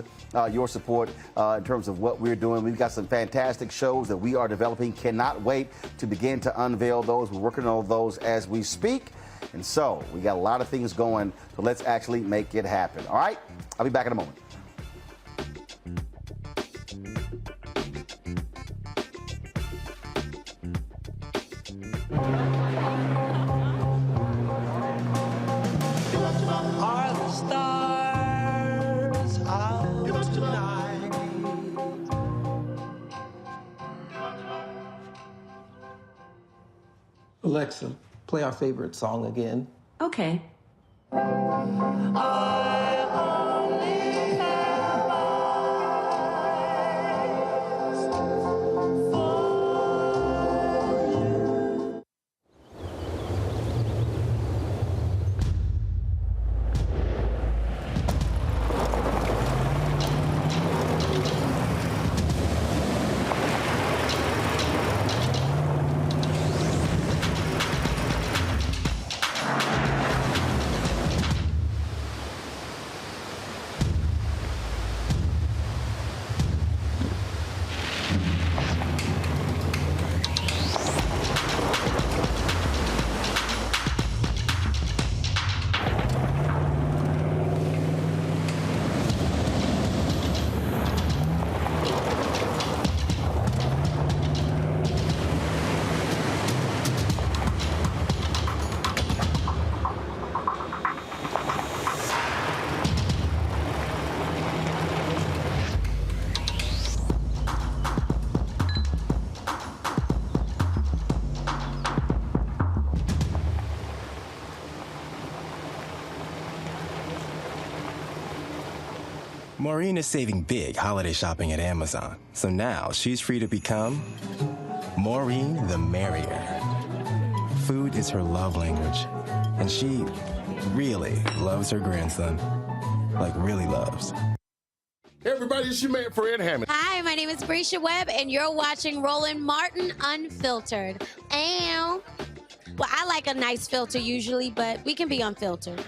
your support in terms of what we're doing. We've got some fantastic shows that we are developing. Cannot wait to begin to unveil those. We're working on those as we speak. And so we got a lot of things going. So let's actually make it happen. All right? I'll be back in a moment. Are the stars out tonight? Alexa, play our favorite song again. Okay. Maureen is saving big holiday shopping at Amazon, so now she's free to become Maureen the Merrier. Food is her love language, and she really loves her grandson. Like, really loves. Everybody, it's your man, Fred Hammond. Hi, my name is Brescia Webb, and you're watching Roland Martin Unfiltered. Ow. Well, I like a nice filter usually, but we can be unfiltered.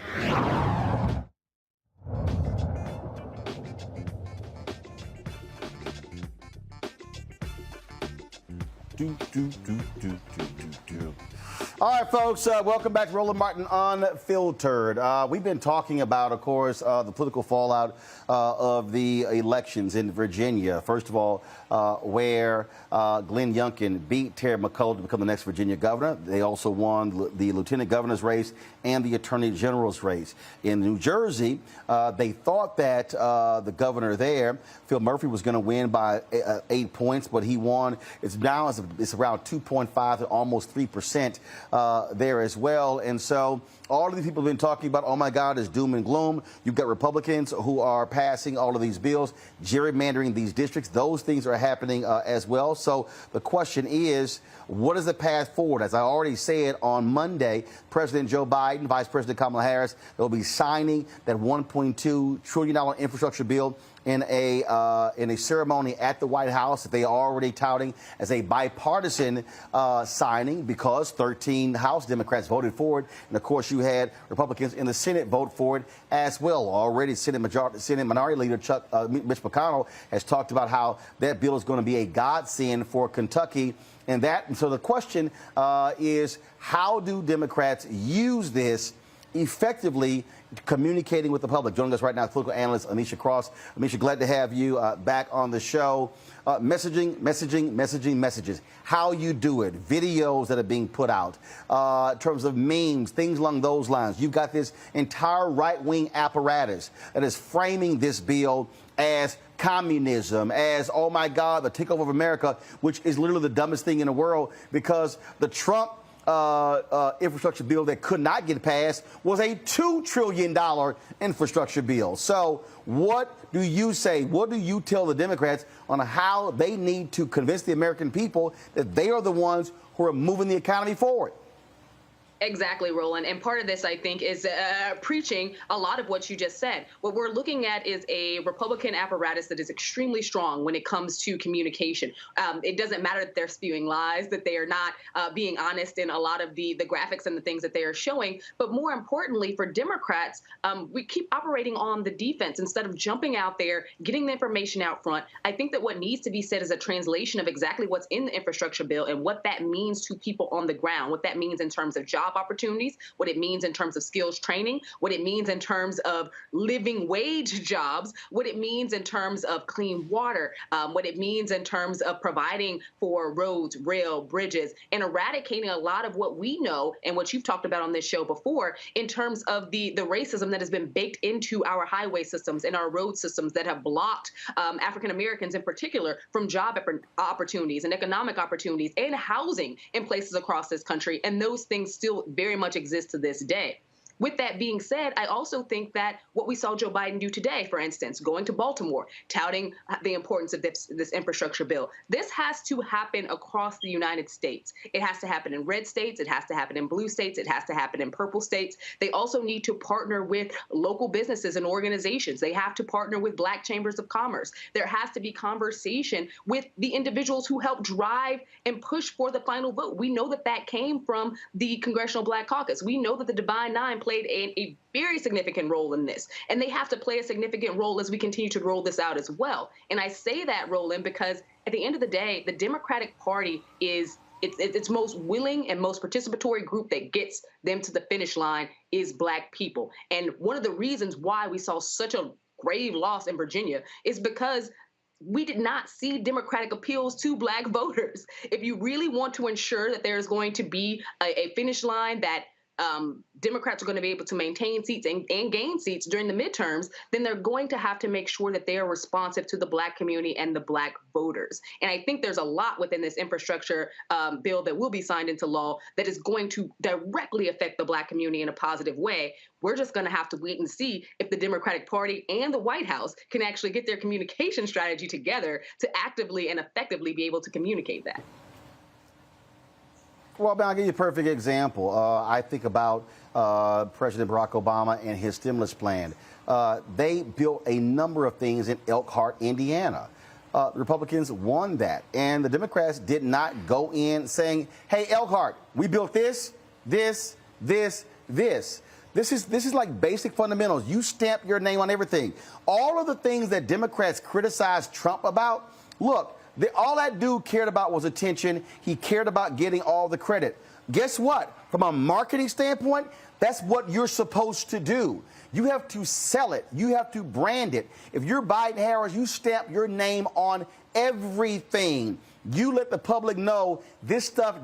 All right, folks, welcome back to Roland Martin Unfiltered. We've been talking about, of course, the political fallout of the elections in Virginia. First of all, where Glenn Youngkin beat Terry McCullough to become the next Virginia governor. They also won the lieutenant governor's race and the attorney general's race. In New Jersey, they thought that the governor there, Phil Murphy, was going to win by 8 points, but he won. It's around 2.5 to almost 3% there as well. And so all of these people have been talking about, oh my God, it's doom and gloom. You've got Republicans who are passing all of these bills, gerrymandering these districts. Those things are happening as well. So the question is, what is the path forward? As I already said, on Monday, President Joe Biden, Vice President Kamala Harris, they'll be signing that $1.2 trillion infrastructure bill in a ceremony at the White House that they are already touting as a bipartisan signing, because 13 House Democrats voted for it. And of course, you had Republicans in the Senate vote for it as well. Already, Senate Minority Leader Mitch McConnell has talked about how that bill is going to be a godsend for Kentucky. And so the question is, how do Democrats use this effectively communicating with the public? Joining us right now, political analyst Anisha Cross. Anisha, glad to have you back on the show. Messages. How you do it, videos that are being put out, in terms of memes, things along those lines. You've got this entire right-wing apparatus that is framing this bill as communism, as, oh my God, the takeover of America, which is literally the dumbest thing in the world, because the Trump infrastructure bill that could not get passed was a $2 trillion infrastructure bill. So what do you say? What do you tell the Democrats on how they need to convince the American people that they are the ones who are moving the economy forward? Exactly, Roland. And part of this, I think, is preaching a lot of what you just said. What we're looking at is a Republican apparatus that is extremely strong when it comes to communication. It doesn't matter that they're spewing lies, that they are not being honest in a lot of the graphics and the things that they are showing. But more importantly, for Democrats, we keep operating on the defense instead of jumping out there, getting the information out front. I think that what needs to be said is a translation of exactly what's in the infrastructure bill and what that means to people on the ground, what that means in terms of job opportunities, what it means in terms of skills training, what it means in terms of living wage jobs, what it means in terms of clean water, what it means in terms of providing for roads, rail, bridges, and eradicating a lot of what we know and what you've talked about on this show before in terms of the racism that has been baked into our highway systems and our road systems that have blocked African Americans in particular from job opportunities and economic opportunities and housing in places across this country. And those things still very much exist to this day. With that being said, I also think that what we saw Joe Biden do today, for instance, going to Baltimore, touting the importance of this infrastructure bill, this has to happen across the United States. It has to happen in red states. It has to happen in blue states. It has to happen in purple states. They also need to partner with local businesses and organizations. They have to partner with Black chambers of commerce. There has to be conversation with the individuals who help drive and push for the final vote. We know that that came from the Congressional Black Caucus. We know that the Divine Nine played a very significant role in this, and they have to play a significant role as we continue to roll this out as well. And I say that, Roland, because at the end of the day, the Democratic Party is its most willing and most participatory group that gets them to the finish line is Black people. And one of the reasons why we saw such a grave loss in Virginia is because we did not see Democratic appeals to Black voters. If you really want to ensure that there's going to be a finish line that Democrats are going to be able to maintain seats and gain seats during the midterms, then they're going to have to make sure that they are responsive to the Black community and the Black voters. And I think there's a lot within this infrastructure bill that will be signed into law that is going to directly affect the Black community in a positive way. We're just going to have to wait and see if the Democratic Party and the White House can actually get their communication strategy together to actively and effectively be able to communicate that. Well, man, I'll give you a perfect example. I think about President Barack Obama and his stimulus plan. They built a number of things in Elkhart, Indiana. The Republicans won that, and the Democrats did not go in saying, hey, Elkhart, we built this. This is like basic fundamentals. You stamp your name on everything. All of the things that Democrats criticized Trump about, look, all that dude cared about was attention. He cared about getting all the credit. Guess what? From a marketing standpoint, that's what you're supposed to do. You have to sell it. You have to brand it. If you're Biden-Harris, you stamp your name on everything. You let the public know this stuff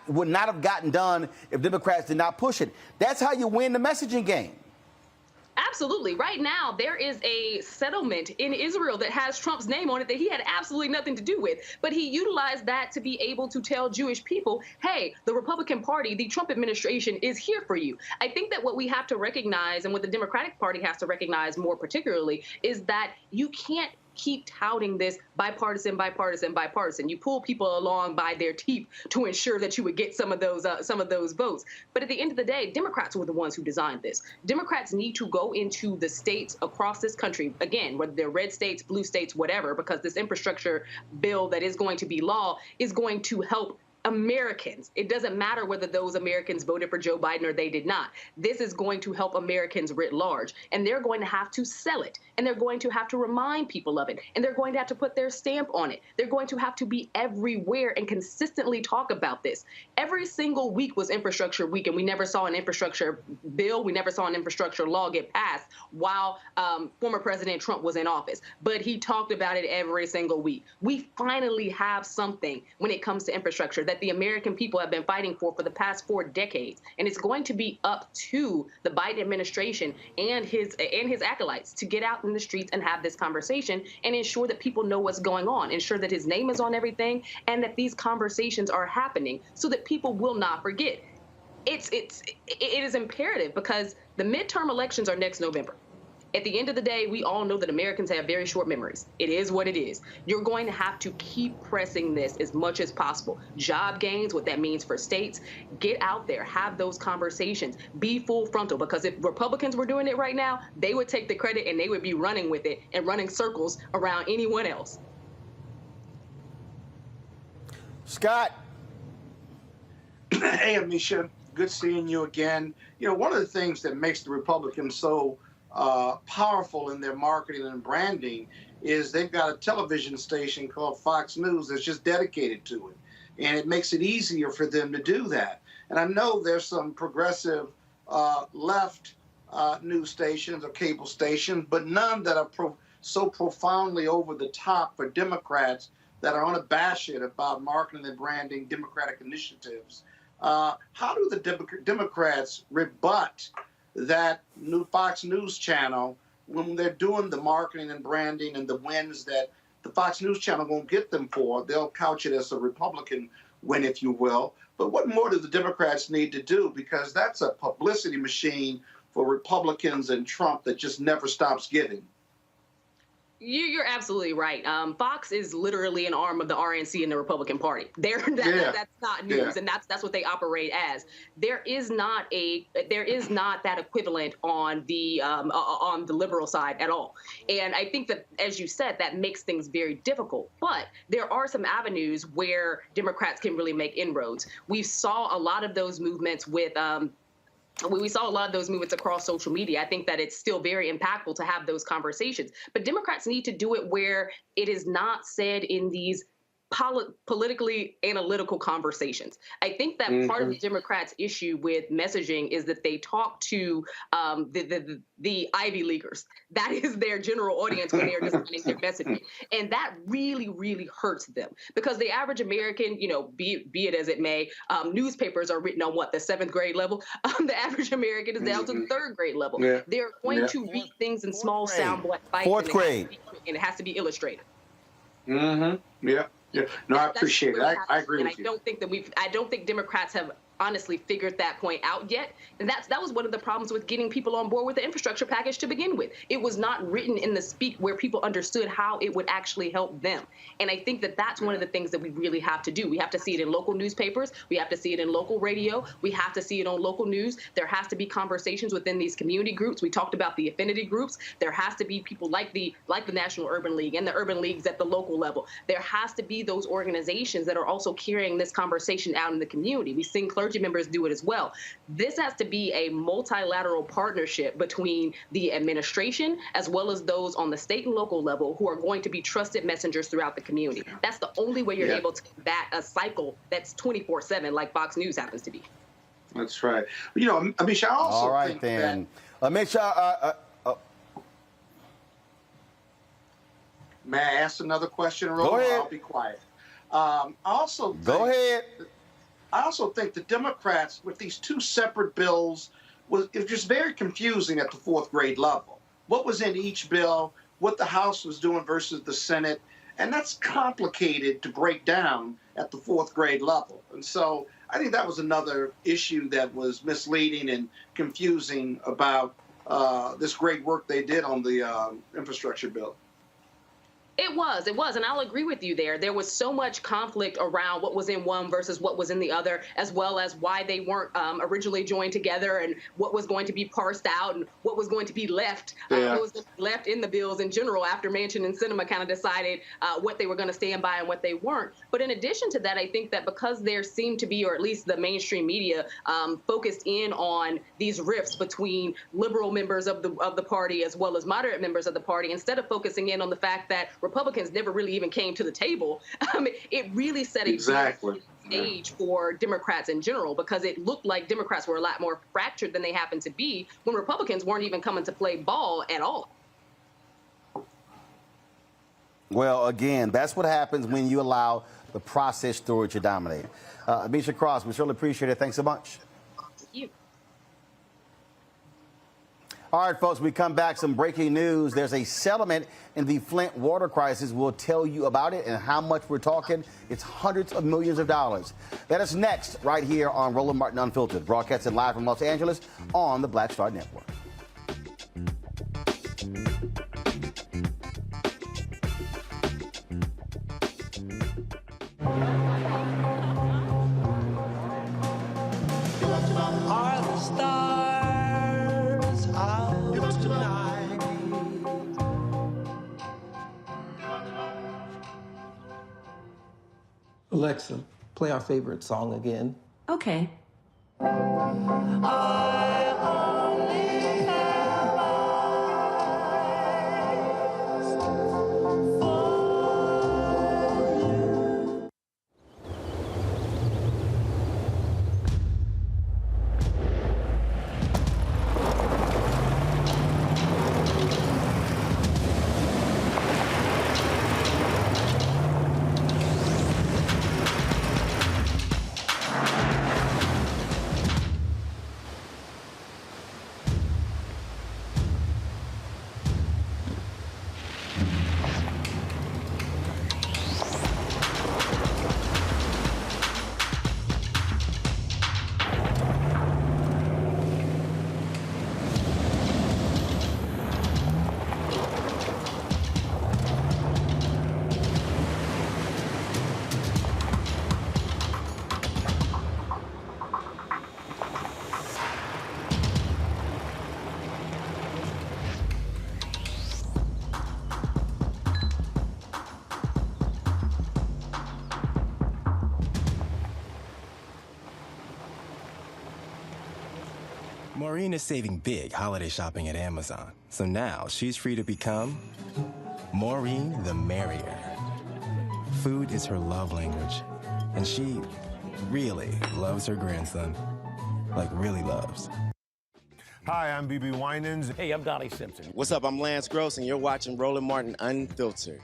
would not have gotten done if Democrats did not push it. That's how you win the messaging game. Absolutely. Right now, there is a settlement in Israel that has Trump's name on it that he had absolutely nothing to do with. But he utilized that to be able to tell Jewish people, hey, the Republican Party, the Trump administration is here for you. I think that what we have to recognize, and what the Democratic Party has to recognize more particularly, is that you can't keep touting this bipartisan. You pull people along by their teeth to ensure that you would get some of those votes. But at the end of the day, Democrats were the ones who designed this. Democrats need to go into the states across this country, again, whether they're red states, blue states, whatever, because this infrastructure bill that is going to be law is going to help Americans. It doesn't matter whether those Americans voted for Joe Biden or they did not. This is going to help Americans writ large, and they're going to have to sell it, and they're going to have to remind people of it, and they're going to have to put their stamp on it. They're going to have to be everywhere and consistently talk about this. Every single week was infrastructure week, and we never saw an infrastructure bill. We never saw an infrastructure law get passed while former President Trump was in office. But he talked about it every single week. We finally have something when it comes to infrastructure that the American people have been fighting for the past 4 decades. And it's going to be up to the Biden administration and his acolytes to get out in the streets and have this conversation and ensure that people know what's going on, ensure that his name is on everything, and that these conversations are happening so that people will not forget. It is imperative because the midterm elections are next November. At the end of the day, we all know that Americans have very short memories. It is what it is. You're going to have to keep pressing this as much as possible. Job gains, what that means for states, get out there, have those conversations, be full frontal, because if Republicans were doing it right now, they would take the credit and they would be running with it and running circles around anyone else. Scott. Hey, Amisha, good seeing you again. You know, one of the things that makes the Republicans so powerful in their marketing and branding is they've got a television station called Fox News that's just dedicated to it. And it makes it easier for them to do that. And I know there's some progressive left news stations or cable stations, but none that are so profoundly over the top for Democrats that are unabashed about marketing and branding Democratic initiatives. How do the Democrats rebut that new Fox News channel when they're doing the marketing and branding and the wins that the Fox News channel won't get them for? They'll couch it as a Republican win, if you will. But what more do the Democrats need to do? Because that's a publicity machine for Republicans and Trump that just never stops giving. You're absolutely right. Fox is literally an arm of the RNC in the Republican Party. That's not news, and that's what they operate as. There is not that equivalent on the liberal side at all. And I think that, as you said, that makes things very difficult. But there are some avenues where Democrats can really make inroads. We saw a lot of those movements with. We saw a lot of those movements across social media. I think that it's still very impactful to have those conversations. But Democrats need to do it where it is not said in these politically analytical conversations. I think that part of the Democrats' issue with messaging is that they talk to the Ivy Leaguers. That is their general audience when they're designing their messaging. And that really, really hurts them because the average American, be it as it may, newspapers are written on the 7th grade level. The average American is down to the 3rd grade level. Yeah. They're going to read things in small sound bites. 4th grade. And it has to be illustrated. Yeah. No, I appreciate it. I agree with you. I don't think Democrats have honestly figured that point out yet. And that was one of the problems with getting people on board with the infrastructure package to begin with. It was not written in the speak where people understood how it would actually help them. And I think that that's one of the things that we really have to do. We have to see it in local newspapers. We have to see it in local radio. We have to see it on local news. There has to be conversations within these community groups. We talked about the affinity groups. There has to be people like the National Urban League and the urban leagues at the local level. There has to be those organizations that are also carrying this conversation out in the community. We've seen clergy members do it as well. This has to be a multilateral partnership between the administration as well as those on the state and local level who are going to be trusted messengers throughout the community. That's the only way you're able to combat a cycle that's 24/7 like Fox News happens to be. That's right. You know, Amisha, I also all right, think then. Amisha, may I ask another question, Roland? Go ahead. I'll be quiet. I also think the Democrats, with these two separate bills, it was just very confusing at the fourth grade level. What was in each bill, what the House was doing versus the Senate, and that's complicated to break down at the fourth grade level. And so I think that was another issue that was misleading and confusing about this great work they did on the infrastructure bill. It was, and I'll agree with you there. There was so much conflict around what was in one versus what was in the other, as well as why they weren't originally joined together and what was going to be parsed out and what was going to be left. What was left in the bills in general after Manchin and Sinema kind of decided what they were going to stand by and what they weren't. But in addition to that, I think that because there seemed to be, or at least the mainstream media, focused in on these rifts between liberal members of the party as well as moderate members of the party, instead of focusing in on the fact that Republicans never really even came to the table, it really set a stage for Democrats in general, because it looked like Democrats were a lot more fractured than they happened to be when Republicans weren't even coming to play ball at all. Well, again, that's what happens when you allow the process story to dominate. Amisha Cross, we certainly appreciate it. Thanks so much. Thank you. All right, folks, we come back. Some breaking news. There's a settlement in the Flint water crisis. We'll tell you about it and how much we're talking. It's hundreds of millions of dollars. That is next right here on Roland Martin Unfiltered, broadcasting live from Los Angeles on the Black Star Network. Are the stars out tonight? Alexa, play our favorite song again. Okay. Maureen is saving big holiday shopping at Amazon. So now she's free to become Maureen the Merrier. Food is her love language, and she really loves her grandson. Like, really loves. Hi, I'm BB Winans. Hey, I'm Donnie Simpson. What's up? I'm Lance Gross, and you're watching Roland Martin Unfiltered.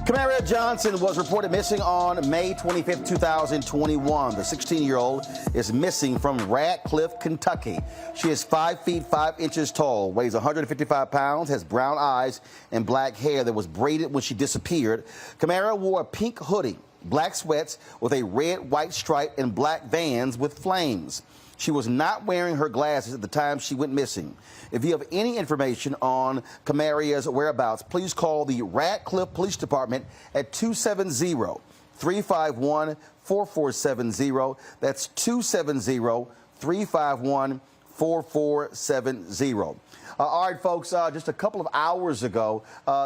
Command Camara Johnson was reported missing on May 25th, 2021. The 16-year-old is missing from Radcliffe, Kentucky. She is 5 feet 5 inches tall, weighs 155 pounds, has brown eyes and black hair that was braided when she disappeared. Camara wore a pink hoodie, black sweats with a red-white stripe, and black Vans with flames. She was not wearing her glasses at the time she went missing. If you have any information on Camara's whereabouts, please call the Radcliffe Police Department at 270-351-4470. That's 270-351-4470. All right, folks, just a couple of hours ago,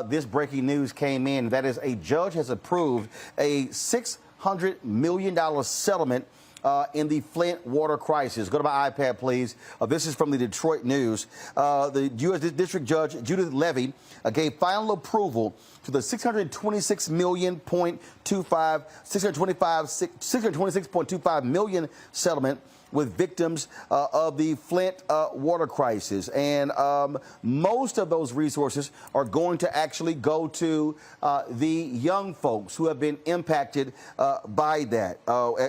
this breaking news came in. That is, a judge has approved a $600 million settlement in the Flint water crisis. Go to my iPad, please. This is from the Detroit News. The U.S. District Judge Judith Levy gave final approval to the $626.25 million settlement with victims of the Flint water crisis. And most of those resources are going to actually go to the young folks who have been impacted by that.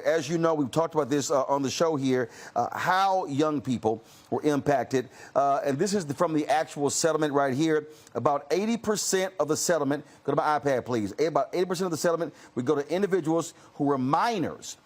As you know, we've talked about this on the show here, how young people were impacted. And this is from the actual settlement right here. About 80% of the settlement, go to my iPad, please. About 80% of the settlement would go to individuals who were minors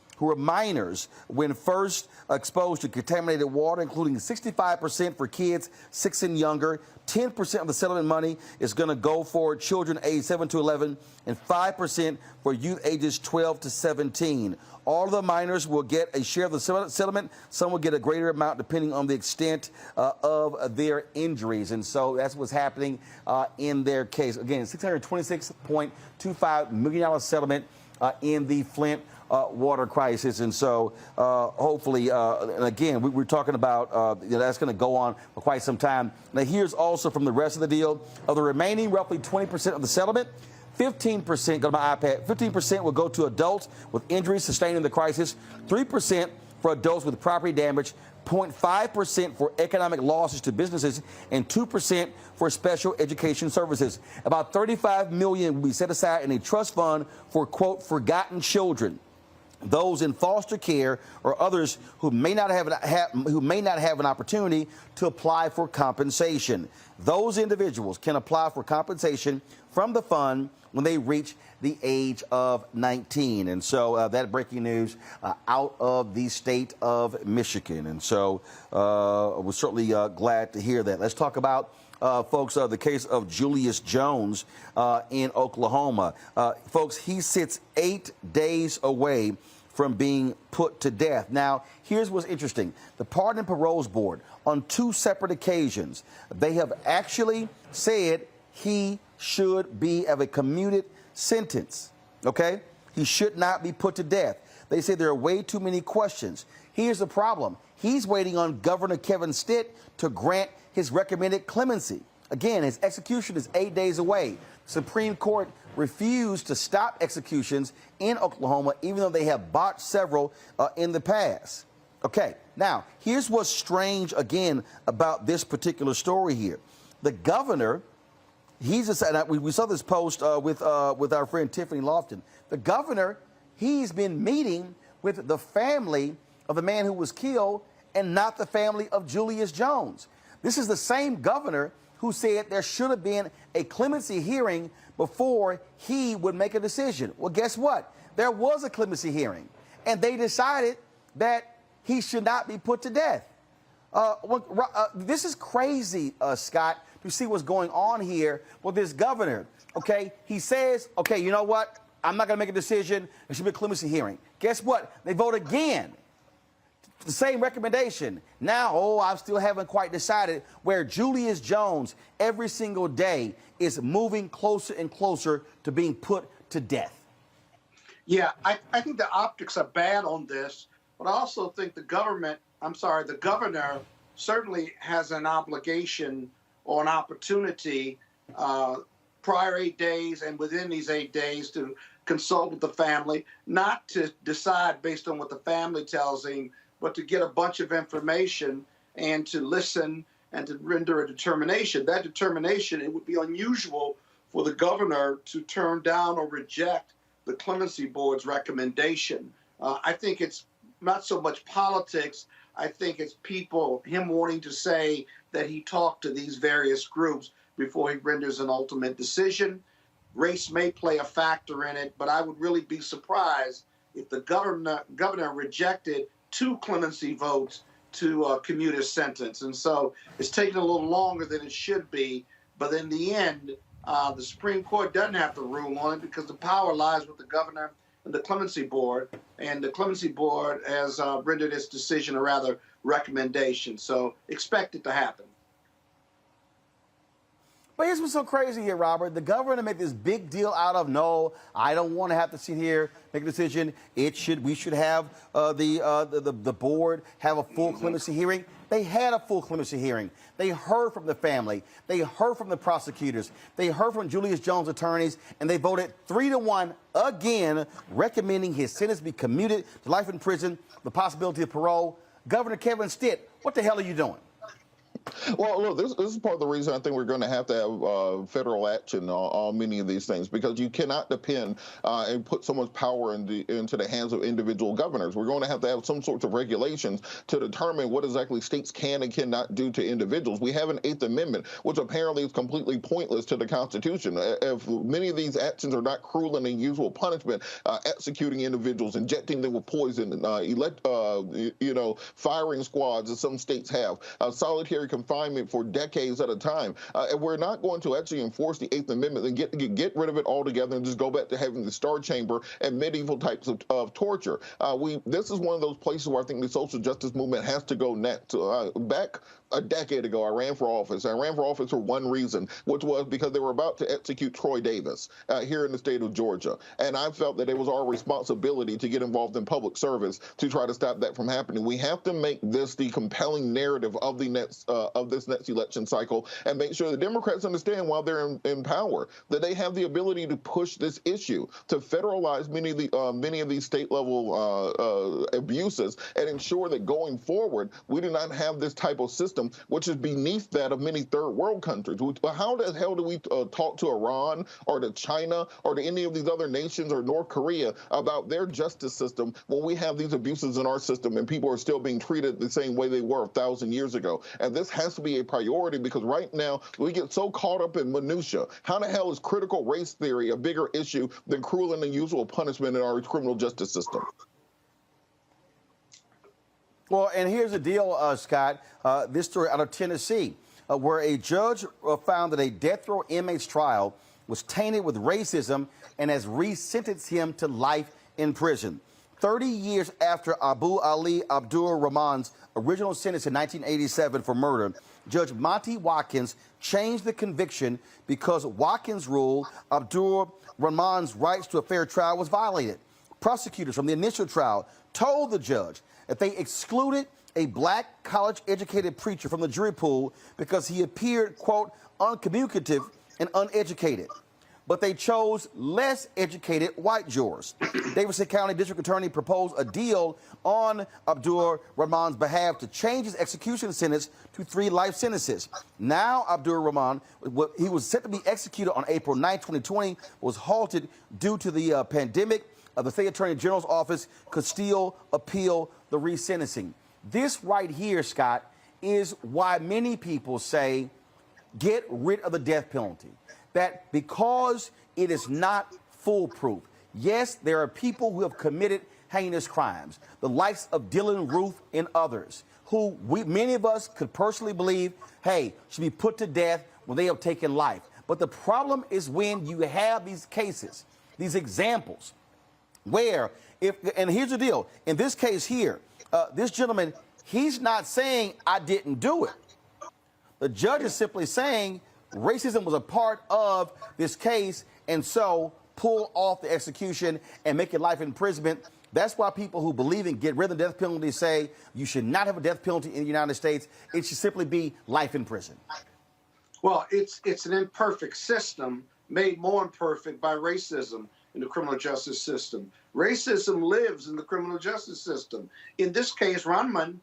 when first exposed to contaminated water, including 65% for kids 6 and younger. 10% of the settlement money is going to go for children aged 7 to 11, and 5% for youth ages 12 to 17. All of the minors will get a share of the settlement. Some will get a greater amount depending on the extent of their injuries. And so that's what's happening in their case. Again, $626.25 million settlement in the Flint water crisis. And so hopefully, and again, we're talking about that's going to go on for quite some time. Now, here's also from the rest of the deal. Of the remaining roughly 20% of the settlement, 15%, go to my iPad, 15% will go to adults with injuries sustained in the crisis, 3% for adults with property damage, 0.5% for economic losses to businesses, and 2% for special education services. About $35 million will be set aside in a trust fund for, quote, forgotten children, those in foster care or others who may not have an opportunity to apply for compensation. Those individuals can apply for compensation from the fund when they reach the age of 19. And so that breaking news out of the state of Michigan. And so we're certainly glad to hear that. Let's talk about folks, the case of Julius Jones in Oklahoma. Folks, he sits 8 days away from being put to death. Now, here's what's interesting. The Pardon and Paroles Board, on 2 separate occasions, they have actually said he should be of a commuted sentence, okay? He should not be put to death. They say there are way too many questions. Here's the problem. He's waiting on Governor Kevin Stitt to grant his recommended clemency. Again, his execution is 8 days away. Supreme Court refused to stop executions in Oklahoma, even though they have botched several in the past. Okay, now, here's what's strange, again, about this particular story here. The governor, we saw this post with our friend Tiffany Lofton. The governor, he's been meeting with the family of the man who was killed and not the family of Julius Jones. This is the same governor who said there should have been a clemency hearing before he would make a decision. Well, guess what? There was a clemency hearing, and they decided that he should not be put to death. This is crazy, Scott, to see what's going on here with this governor. Okay, he says, okay, you know what? I'm not going to make a decision. There should be a clemency hearing. Guess what? They vote again. The same recommendation. Now, I still haven't quite decided, where Julius Jones every single day is moving closer and closer to being put to death. Yeah, I think the optics are bad on this, but I also think the governor certainly has an obligation or an opportunity prior 8 days and within these 8 days to consult with the family, not to decide based on what the family tells him, but to get a bunch of information and to listen and to render a determination. That determination, it would be unusual for the governor to turn down or reject the clemency board's recommendation. I think it's not so much politics. I think it's him wanting to say that he talked to these various groups before he renders an ultimate decision. Race may play a factor in it, but I would really be surprised if the governor rejected 2 clemency votes to commute his sentence. And so it's taking a little longer than it should be. But in the end, the Supreme Court doesn't have to rule on it because the power lies with the governor and the clemency board. And the clemency board has rendered its decision, or rather recommendation. So expect it to happen. But here's what's so crazy here, Robert. The governor made this big deal out of, no, I don't want to have to sit here, make a decision. We should have the board have a full clemency hearing. They had a full clemency hearing. They heard from the family. They heard from the prosecutors. They heard from Julius Jones' attorneys, and they voted 3-1 again, recommending his sentence be commuted to life in prison, the possibility of parole. Governor Kevin Stitt, what the hell are you doing? Well, look, this is part of the reason I think we're going to have federal action on many of these things, because you cannot depend and put so much power into the hands of individual governors. We're going to have some sorts of regulations to determine what exactly states can and cannot do to individuals. We have an 8th Amendment, which apparently is completely pointless to the Constitution. If many of these actions are not cruel and unusual punishment, executing individuals, injecting them with poison, firing squads, as some states have, solitary confinement for decades at a time. And we're not going to actually enforce the 8th Amendment and get rid of it altogether and just go back to having the Star Chamber and medieval types of torture. This is one of those places where I think the social justice movement has to go next. Back a decade ago, I ran for office. I ran for office for one reason, which was because they were about to execute Troy Davis here in the state of Georgia. And I felt that it was our responsibility to get involved in public service to try to stop that from happening. We have to make this the compelling narrative of this next election cycle, and make sure the Democrats understand while they're in power that they have the ability to push this issue, to federalize many of these state level abuses, and ensure that going forward we do not have this type of system which is beneath that of many third world countries. How the hell do we talk to Iran or to China or to any of these other nations or North Korea about their justice system when we have these abuses in our system and people are still being treated the same way they were 1,000 years ago? And this has to be a priority, because right now we get so caught up in minutia. How the hell is critical race theory a bigger issue than cruel and unusual punishment in our criminal justice system? Well, and here's the deal, Scott. This story out of Tennessee, where a judge found that a death row inmate's trial was tainted with racism and has resentenced him to life in prison. 30 years after Abu Ali Abdur Rahman's original sentence in 1987 for murder, Judge Monty Watkins changed the conviction because Watkins ruled Abdur Rahman's rights to a fair trial was violated. Prosecutors from the initial trial told the judge that they excluded a black college-educated preacher from the jury pool because he appeared, quote, uncommunicative and uneducated. But they chose less educated white jurors. Davidson County District Attorney proposed a deal on Abdur Rahman's behalf to change his execution sentence to 3 life sentences. Now Abdur Rahman, he was set to be executed on April 9, 2020, was halted due to the pandemic. The State Attorney General's office could still appeal the resentencing. This right here, Scott, is why many people say get rid of the death penalty. That because it is not foolproof. Yes, there are people who have committed heinous crimes, the likes of Dylan Ruth and others, who many of us could personally believe, hey, should be put to death when they have taken life. But the problem is when you have these cases, these examples, where and here's the deal, in this case here, this gentleman, he's not saying I didn't do it. The judge is simply saying racism was a part of this case, and so pull off the execution and make it life imprisonment. That's why people who believe in get rid of the death penalty say you should not have a death penalty in the United States. It should simply be life in prison. Well, it's an imperfect system made more imperfect by racism in the criminal justice system. Racism lives in the criminal justice system. In this case, Rahman,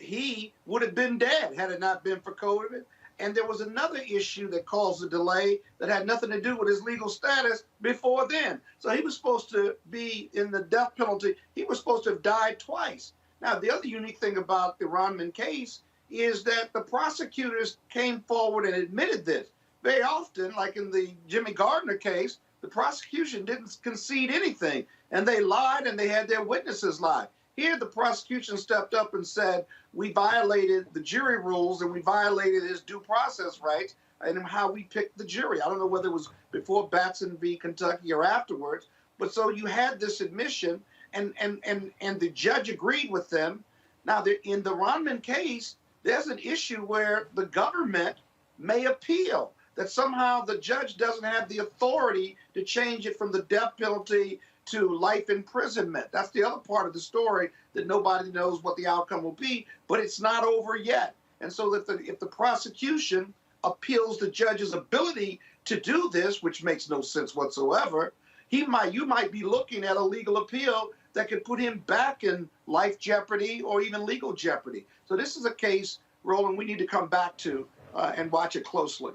he would have been dead had it not been for COVID. And there was another issue that caused the delay that had nothing to do with his legal status before then. So he was supposed to be in the death penalty. He was supposed to have died twice. Now, the other unique thing about the Ronman case is that the prosecutors came forward and admitted this. Very often, like in the Jimmy Gardner case, the prosecution didn't concede anything, and they lied and they had their witnesses lie. Here, the prosecution stepped up and said, we violated the jury rules and we violated his due process rights and how we picked the jury. I don't know whether it was before Batson v. Kentucky or afterwards, but so you had this admission and the judge agreed with them. Now, in the Ronman case, there's an issue where the government may appeal, that somehow the judge doesn't have the authority to change it from the death penalty to life imprisonment. That's the other part of the story, that nobody knows what the outcome will be, but it's not over yet. And so if the prosecution appeals the judge's ability to do this, which makes no sense whatsoever, you might be looking at a legal appeal that could put him back in life jeopardy or even legal jeopardy. So this is a case, Roland, we need to come back to and watch it closely.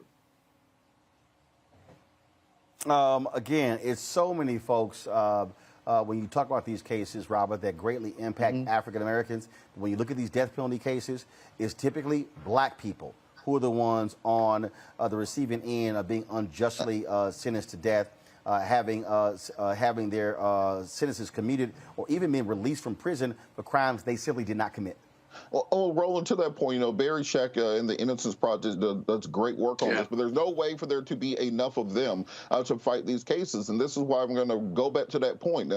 Again, it's so many folks, when you talk about these cases, Robert, that greatly impact African Americans. When you look at these death penalty cases, it's typically black people who are the ones on the receiving end of being unjustly sentenced to death, having their sentences commuted, or even being released from prison for crimes they simply did not commit. Oh, Roland, to that point, Barry Scheck in the Innocence Project does great work on this, but there's no way for there to be enough of them to fight these cases. And this is why I'm going to go back to that point.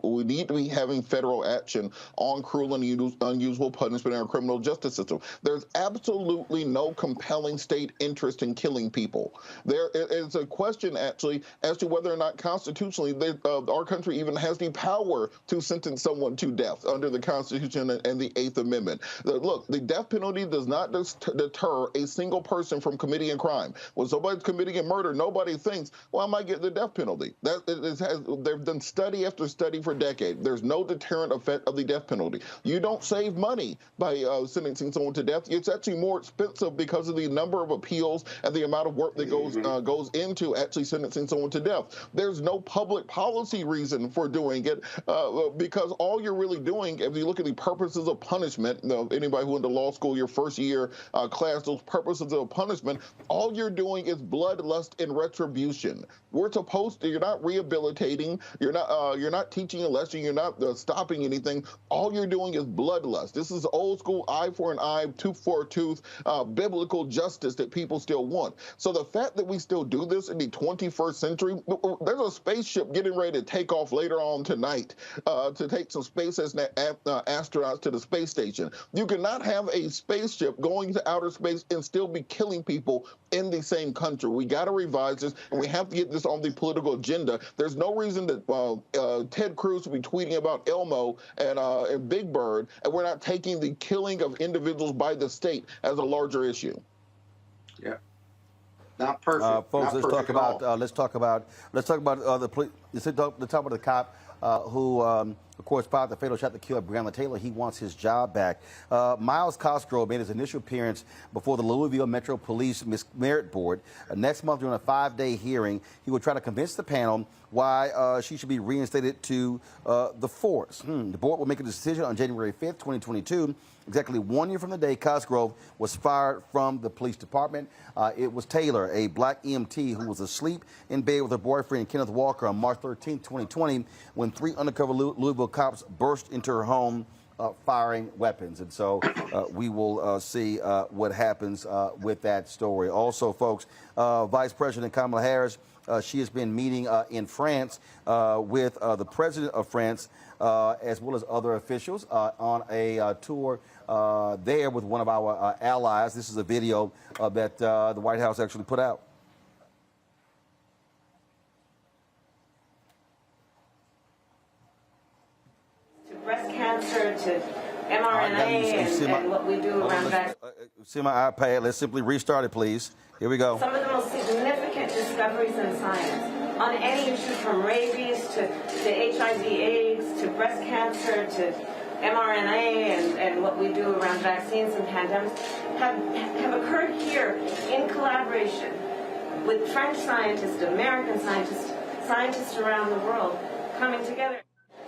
We need to be having federal action on cruel and unusual punishment in our criminal justice system. There's absolutely no compelling state interest in killing people. There is a question, actually, as to whether or not constitutionally our country even has the power to sentence someone to death under the Constitution and the Eighth Amendment. Look, the death penalty does not deter a single person from committing a crime. When somebody's committing a murder, nobody thinks, well, I might get the death penalty. They've done study after study for decades. There's no deterrent effect of the death penalty. You don't save money by sentencing someone to death. It's actually more expensive because of the number of appeals and the amount of work that goes into actually sentencing someone to death. There's no public policy reason for doing it because all you're really doing, if you look at the purposes of punishment, anybody who went to law school, your first year class, those purposes of punishment, all you're doing is bloodlust and retribution. We're supposed to, you're not rehabilitating, you're not teaching a lesson, you're not stopping anything. All you're doing is bloodlust. This is old school eye for an eye, tooth for a tooth, biblical justice that people still want. So the fact that we still do this in the 21st century, there's a spaceship getting ready to take off later on tonight to take some space astronauts to the space station. You cannot have a spaceship going to outer space and still be killing people in the same country. We got to revise this, and we have to get this on the political agenda. There's no reason that Ted Cruz will be tweeting about Elmo and Big Bird, and we're not taking the killing of individuals by the state as a larger issue. Yeah. Not perfect. Folks, let's talk about the cop who, of course, fired the fatal shot to kill Breonna Taylor. He wants his job back. Miles Cosgrove made his initial appearance before the Louisville Metro Police Merit Board. Next month, during a 5-day hearing, he will try to convince the panel why she should be reinstated to the force. The board will make a decision on January 5th, 2022, exactly 1 year from the day Cosgrove was fired from the police department. It was Taylor, a black EMT who was asleep in bed with her boyfriend, Kenneth Walker, on March 13, 2020, when 3 undercover Louisville cops burst into her home firing weapons. And so we will see what happens with that story. Also, folks, Vice President Kamala Harris, she has been meeting in France with the president of France, as well as other officials, on a tour there with one of our allies. This is a video that the White House actually put out. To breast cancer, to mRNA, and what we do around that. See my iPad. Let's simply restart it, please. Here we go. Some of the most significant discoveries in science on any issue, from rabies to HIV/AIDS to breast cancer to mRNA and what we do around vaccines and pandemics have occurred here in collaboration with French scientists, American scientists, scientists around the world coming together.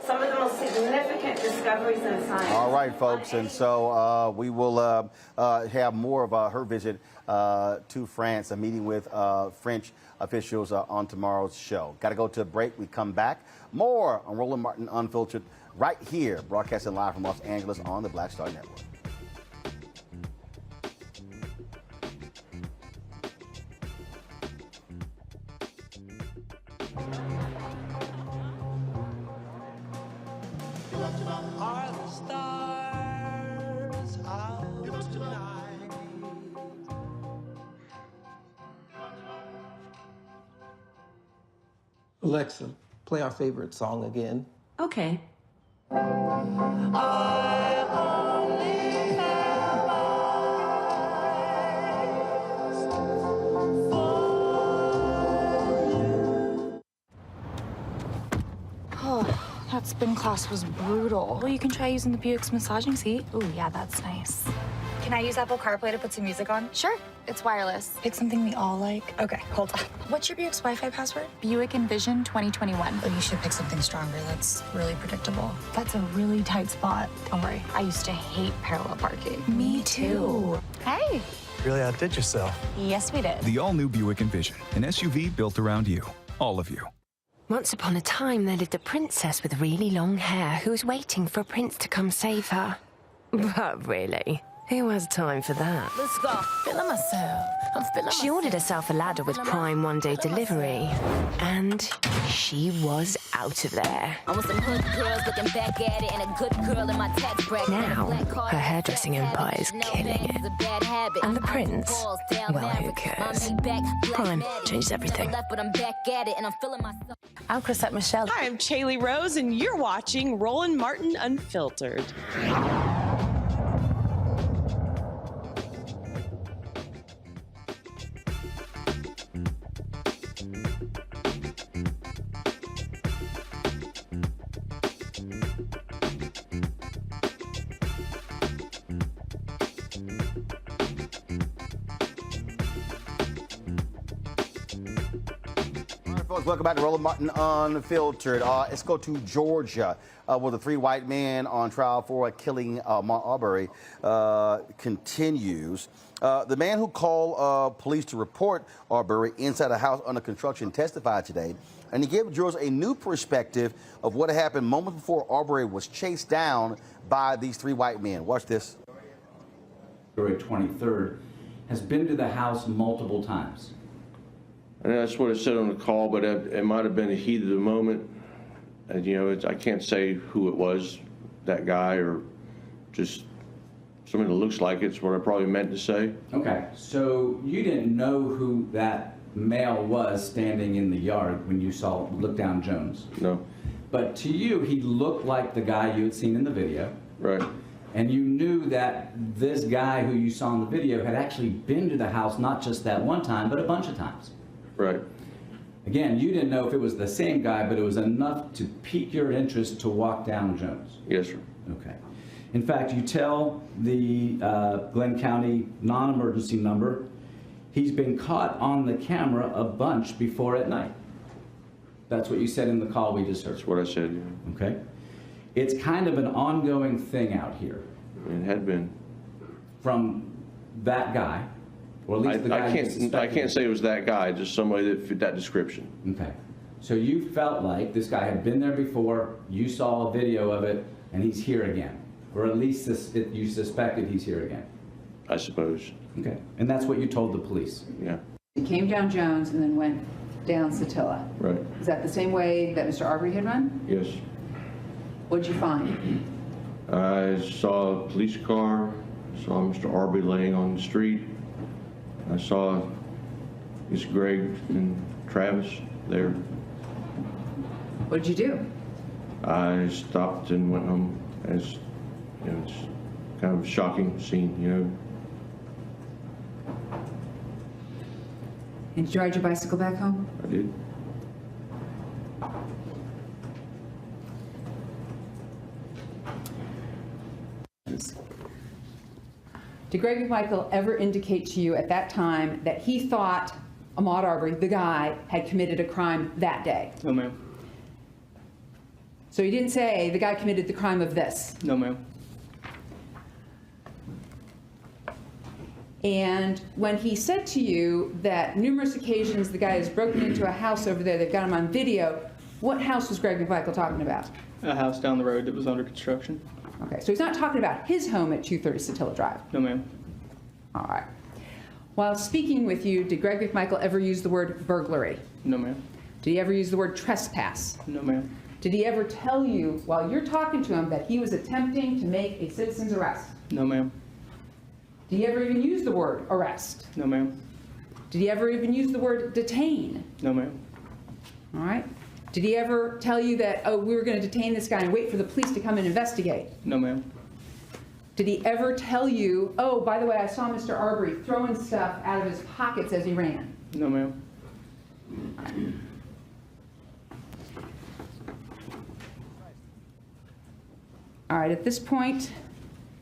Some of the most significant discoveries in science. All right, folks, and so we will have more of her visit to France, a meeting with French officials on tomorrow's show. Got to go to a break. We come back. More on Roland Martin Unfiltered right here, broadcasting live from Los Angeles on the Black Star Network. Are the stars out tonight? Alexa, play our favorite song again. Okay. Oh, that spin class was brutal. Well, you can try using the Buick's massaging seat. Oh, yeah, that's nice. Can I use Apple CarPlay to put some music on? Sure. It's wireless. It's something we all like. Okay, hold on. What's your Buick's Wi-Fi password? Buick Envision 2021. Oh, you should pick something stronger. That's really predictable. That's a really tight spot. Don't worry. I used to hate parallel parking. Me too. Hey. Really outdid yourself. Yes, we did. The all-new Buick Envision, an SUV built around you, all of you. Once upon a time, there lived a princess with really long hair who was waiting for a prince to come save her. But really, who has time for that? Let's go. Feeling myself. I'm feeling She ordered herself a ladder with Prime one-day delivery, and she was out of there. I want some hood girls looking back at it and a good girl in my tax bracket. Now, her hairdressing empire is killing it. And the prince, well, who cares? Prime changes everything. I'm Chrisette Michelle. Hi, I'm Chaley Rose, and you're watching Roland Martin Unfiltered. Welcome back to Roland Martin Unfiltered. Let's go to Georgia, where the three white men on trial for killing Ahmaud Arbery continues. The man who called police to report Arbery inside a house under construction testified today, and he gave jurors a new perspective of what happened moments before Arbery was chased down by these three white men. Watch this. February 23rd, has been to the house multiple times. And that's what I said on the call, but it might have been the heat of the moment. And, you know, I can't say who it was, that guy, or just somebody that looks like it's what I probably meant to say. Okay, so you didn't know who that male was standing in the yard when you looked down Jones? No. But to you, he looked like the guy you had seen in the video. Right. And you knew that this guy who you saw in the video had actually been to the house not just that one time, but a bunch of times. Right. Again, you didn't know if it was the same guy, but it was enough to pique your interest to walk down Jones. Yes, sir. Okay. In fact, you tell the Glenn County non-emergency number he's been caught on the camera a bunch before at night. That's what you said in the call we just heard. That's what I said, yeah. Okay. It's kind of an ongoing thing out here. It had been. From that guy. Or at least the guy I can't say it was that guy, just somebody that fit that description. Okay. So you felt like this guy had been there before, you saw a video of it, and he's here again. Or at least you suspected he's here again. I suppose. Okay. And that's what you told the police? Yeah. He came down Jones and then went down Satilla. Right. Is that the same way that Mr. Arbery had run? Yes. What'd you find? I saw a police car, saw Mr. Arbery laying on the street. I saw Miss Greg and Travis there. What did you do? I stopped and went home. As you know, it's kind of a shocking scene, you know. And did you ride your bicycle back home? I did. Did Greg McMichael ever indicate to you at that time that he thought Ahmaud Arbery, the guy, had committed a crime that day? No, ma'am. So he didn't say the guy committed the crime of this? No, ma'am. And when he said to you that numerous occasions the guy has broken into a house over there, they've got him on video, what house was Greg McMichael talking about? A house down the road that was under construction. Okay, so he's not talking about his home at 230 Satilla Drive? No, ma'am. All right. While speaking with you, did Greg McMichael ever use the word burglary? No, ma'am. Did he ever use the word trespass? No, ma'am. Did he ever tell you while you're talking to him that he was attempting to make a citizen's arrest? No, ma'am. Did he ever even use the word arrest? No, ma'am. Did he ever even use the word detain? No, ma'am. All right. Did he ever tell you that, oh, we were going to detain this guy and wait for the police to come and investigate? No, ma'am. Did he ever tell you, oh, by the way, I saw Mr. Arbery throwing stuff out of his pockets as he ran? No, ma'am. All right, at this point,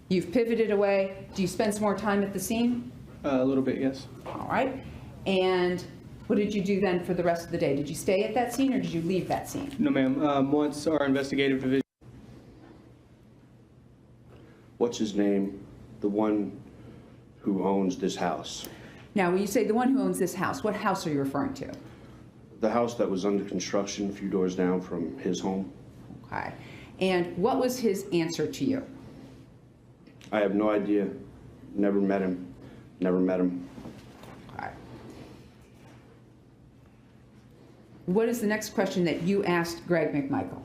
you've pivoted away. Do you spend some more time at the scene? A little bit, yes. All right. And what did you do then for the rest of the day? Did you stay at that scene or did you leave that scene? No, ma'am. Once our investigative division. What's his name? The one who owns this house. Now, when you say the one who owns this house, what house are you referring to? The house that was under construction a few doors down from his home. Okay. And what was his answer to you? I have no idea. Never met him. Never met him. Okay. What is the next question that you asked Greg McMichael?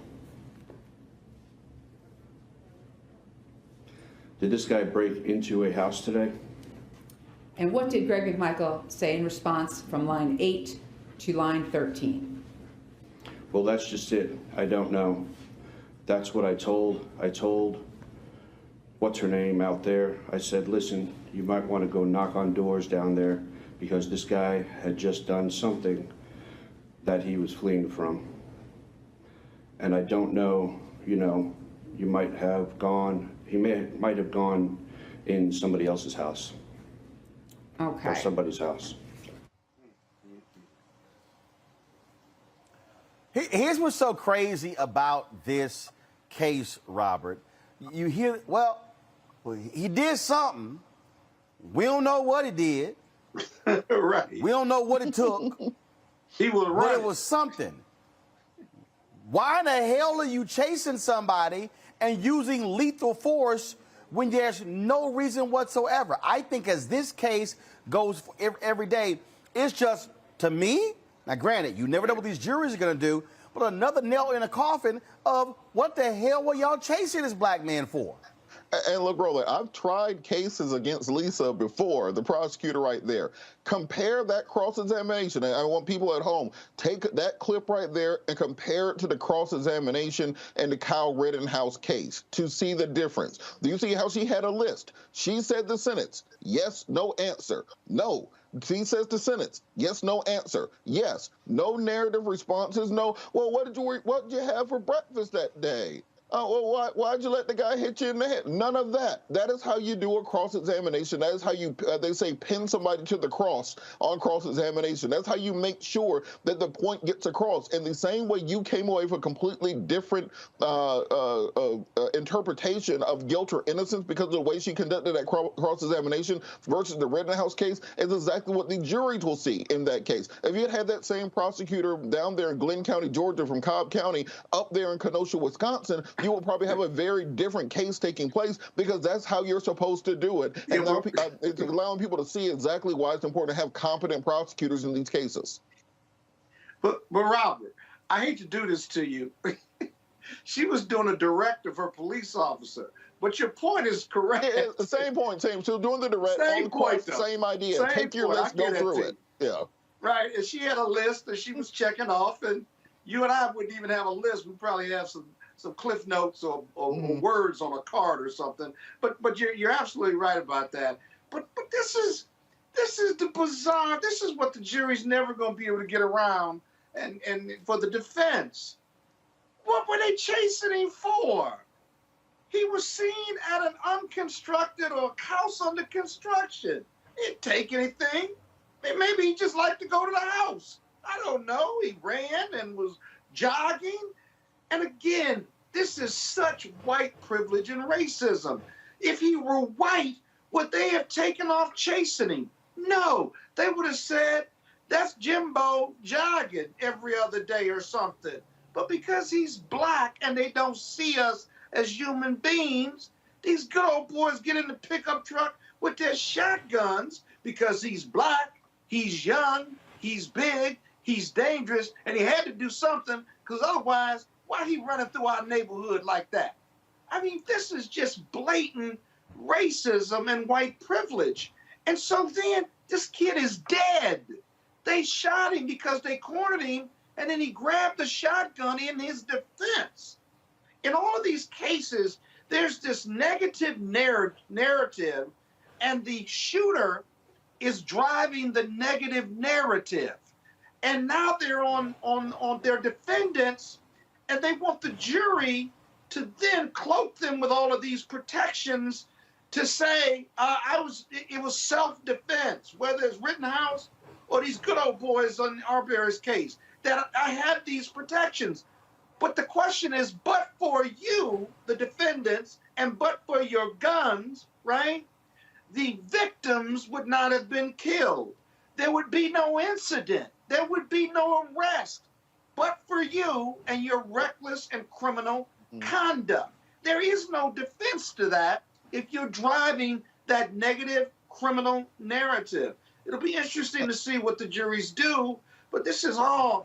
Did this guy break into a house today? And what did Greg McMichael say in response from line 8 to line 13? Well, that's just it. I don't know. That's what I told what's her name out there. I said, listen, you might want to go knock on doors down there because this guy had just done something that he was fleeing from. And I don't know, you know, you might have gone, he might have gone in somebody else's house. Okay. Or somebody's house. Here's what's so crazy about this case, Robert. You hear, well, he did something. We don't know what he did. Right. We don't know what it took. He was right. But it was something. Why in the hell are you chasing somebody and using lethal force when there's no reason whatsoever? I think as this case goes every day, it's just, to me, now granted, you never know what these juries are going to do, but another nail in a coffin of what the hell were y'all chasing this black man for? And look, Roland, I've tried cases against Lisa before, the prosecutor right there. Compare that cross-examination. I want people at home, take that clip right there and compare it to the cross-examination in the Kyle Rittenhouse case to see the difference. Do you see how she had a list? She said the sentence, yes, no answer, no. She says the sentence, yes, no answer, yes. No narrative responses, no. Well, what did you have for breakfast that day? Oh, well, why'd you let the guy hit you in the head? None of that. That is how you do a cross-examination. That is how you, they say, pin somebody to the cross on cross-examination. That's how you make sure that the point gets across. In the same way you came away with a completely different interpretation of guilt or innocence because of the way she conducted that cross-examination versus the Rittenhouse case is exactly what the juries will see in that case. If you had that same prosecutor down there in Glenn County, Georgia, from Cobb County, up there in Kenosha, Wisconsin, you will probably have a very different case taking place because that's how you're supposed to do it. And it's allowing people to see exactly why it's important to have competent prosecutors in these cases. But Robert, I hate to do this to you. She was doing a direct of her police officer. But your point is correct. Yeah, the same point, same. So doing the direct, on the court, same idea. Take your list, go through it. Yeah. Right, and she had a list that she was checking off, and you and I wouldn't even have a list. We'd probably have some cliff notes or words on a card or something. But you're absolutely right about that. But this is the bizarre. This is what the jury's never going to be able to get around. And for the defense, what were they chasing him for? He was seen at an unconstructed or a house under construction. He didn't take anything. Maybe he just liked to go to the house. I don't know. He ran and was jogging. And again, this is such white privilege and racism. If he were white, would they have taken off chasing him? No. They would have said, that's Jimbo jogging every other day or something. But because he's black and they don't see us as human beings, these good old boys get in the pickup truck with their shotguns because he's black, he's young, he's big, he's dangerous, and he had to do something because otherwise, why he running through our neighborhood like that? I mean, this is just blatant racism and white privilege. And so then this kid is dead. They shot him because they cornered him, and then he grabbed the shotgun in his defense. In all of these cases, there's this negative narrative, and the shooter is driving the negative narrative. And now they're on their defendants, and they want the jury to then cloak them with all of these protections to say it was self-defense, whether it's Rittenhouse or these good old boys on Arbery's case, that I had these protections. But the question is, but for you, the defendants, and but for your guns, right, the victims would not have been killed. There would be no incident. There would be no arrest. But for you and your reckless and criminal conduct. There is no defense to that if you're driving that negative criminal narrative. It'll be interesting to see what the juries do, but this is all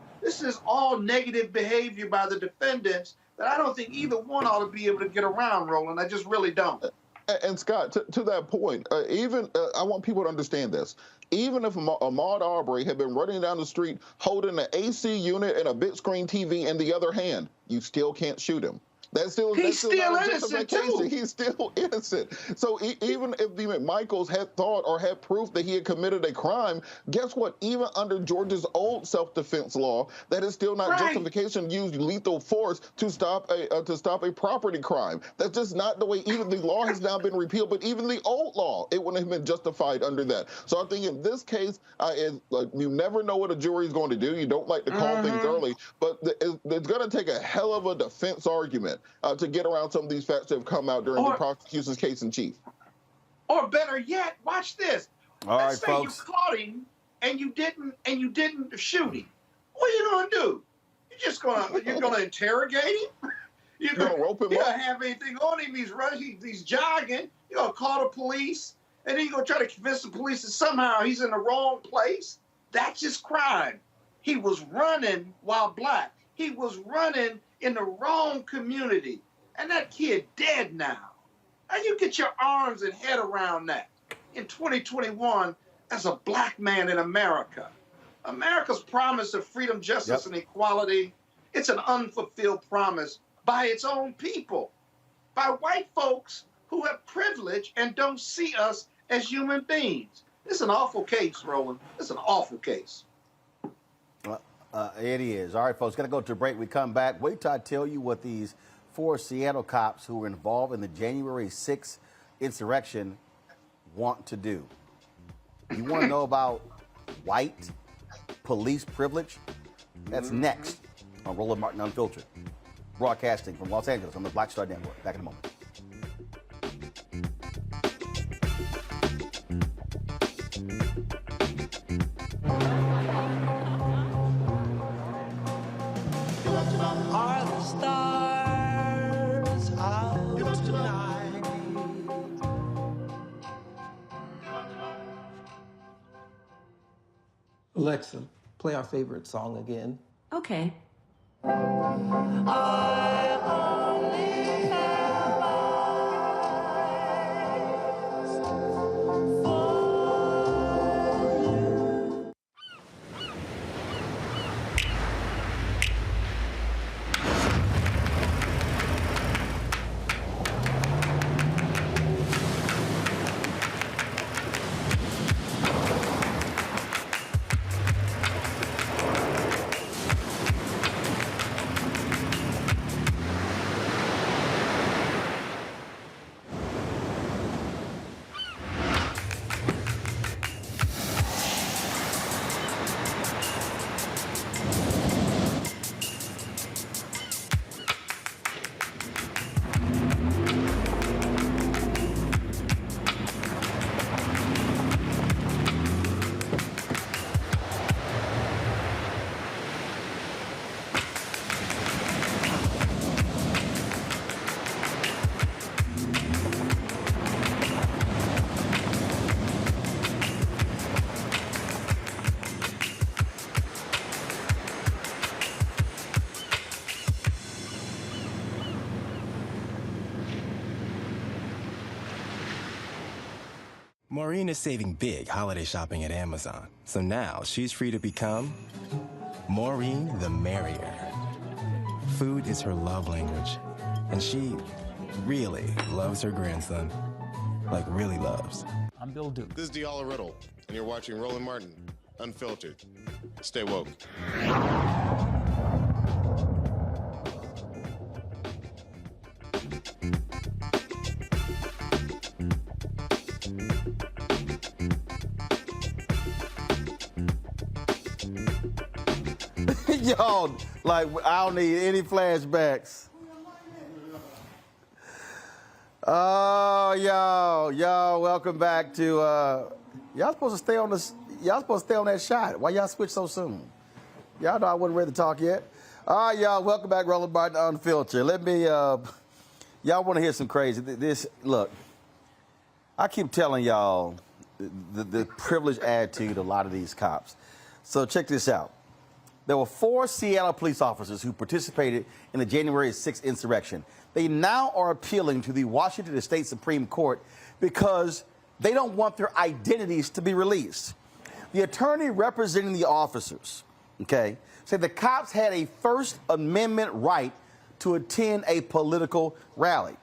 negative behavior by the defendants that I don't think either one ought to be able to get around, Roland. I just really don't. And Scott, to that point, I want people to understand this. Even if Ahmaud Arbery had been running down the street holding an AC unit and a big screen TV in the other hand, you still can't shoot him. He's still innocent too. He's still innocent. So even if the McMichaels had thought or had proof that he had committed a crime, guess what? Even under Georgia's old self-defense law, that is still not justification to use lethal force to stop a property crime. That's just not the way. Even the law has now been repealed, but even the old law, it wouldn't have been justified under that. So I think in this case, you never know what a jury is going to do. You don't like to call things early, but it's going to take a hell of a defense argument to get around some of these facts that have come out during the prosecution's case in chief. Or better yet, watch this. Let's say folks. you caught him and you didn't shoot him. What are you gonna do? You're gonna interrogate him? You're gonna rope him up? You don't have anything on him. He's running. He's jogging. You're gonna call the police, and then you're gonna try to convince the police that somehow he's in the wrong place. That's just crime. He was running while black. He was running in the wrong community. And that kid dead now. How you get your arms and head around that in 2021 as a black man in America? America's promise of freedom, justice, and equality, it's an unfulfilled promise by its own people, by white folks who have privilege and don't see us as human beings. It's an awful case, Roland. It's an awful case. It is. All right, folks, going to go to a break. We come back. Wait till I tell you what these 4 Seattle cops who were involved in the January 6th insurrection want to do. You want to know about white police privilege? That's next on Roland Martin Unfiltered, broadcasting from Los Angeles on the Black Star Network. Back in a moment. Are the stars out tonight? Alexa, play our favorite song again. Okay. I only have eyes for you. Maureen is saving big holiday shopping at Amazon, so now she's free to become Maureen the Merrier. Food is her love language, and she really loves her grandson. Like, really loves. I'm Bill Duke. This is Diala Riddle, and you're watching Roland Martin, Unfiltered. Stay woke. Y'all, like, I don't need any flashbacks. Oh, y'all, welcome back to, y'all supposed to stay on this, y'all supposed to stay on that shot. Why y'all switch so soon? Y'all know I wasn't ready to talk yet. All right, y'all, welcome back, Roland Martin Unfiltered. Let me, y'all want to hear some crazy, look, I keep telling y'all the privileged attitude of a lot of these cops. So check this out. There were 4 Seattle police officers who participated in the January 6th insurrection. They now are appealing to the Washington State Supreme Court because they don't want their identities to be released. The attorney representing the officers, okay, said the cops had a First Amendment right to attend a political rally,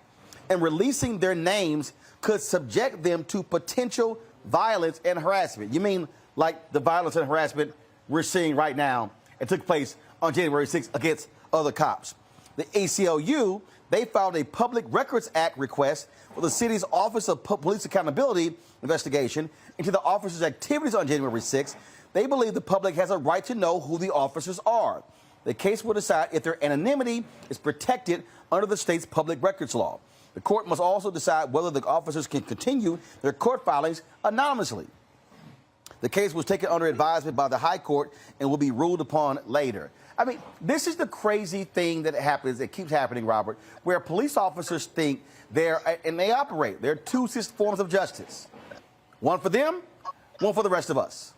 and releasing their names could subject them to potential violence and harassment. You mean like the violence and harassment we're seeing right now? It took place on January 6th against other cops. The ACLU, they filed a Public Records Act request for the city's Office of Police Accountability investigation into the officers' activities on January 6th. They believe the public has a right to know who the officers are. The case will decide if their anonymity is protected under the state's public records law. The court must also decide whether the officers can continue their court filings anonymously. The case was taken under advisement by the High Court and will be ruled upon later. I mean, this is the crazy thing that happens, that keeps happening, Robert, where police officers think and they operate. There are 2 forms of justice. One for them, one for the rest of us.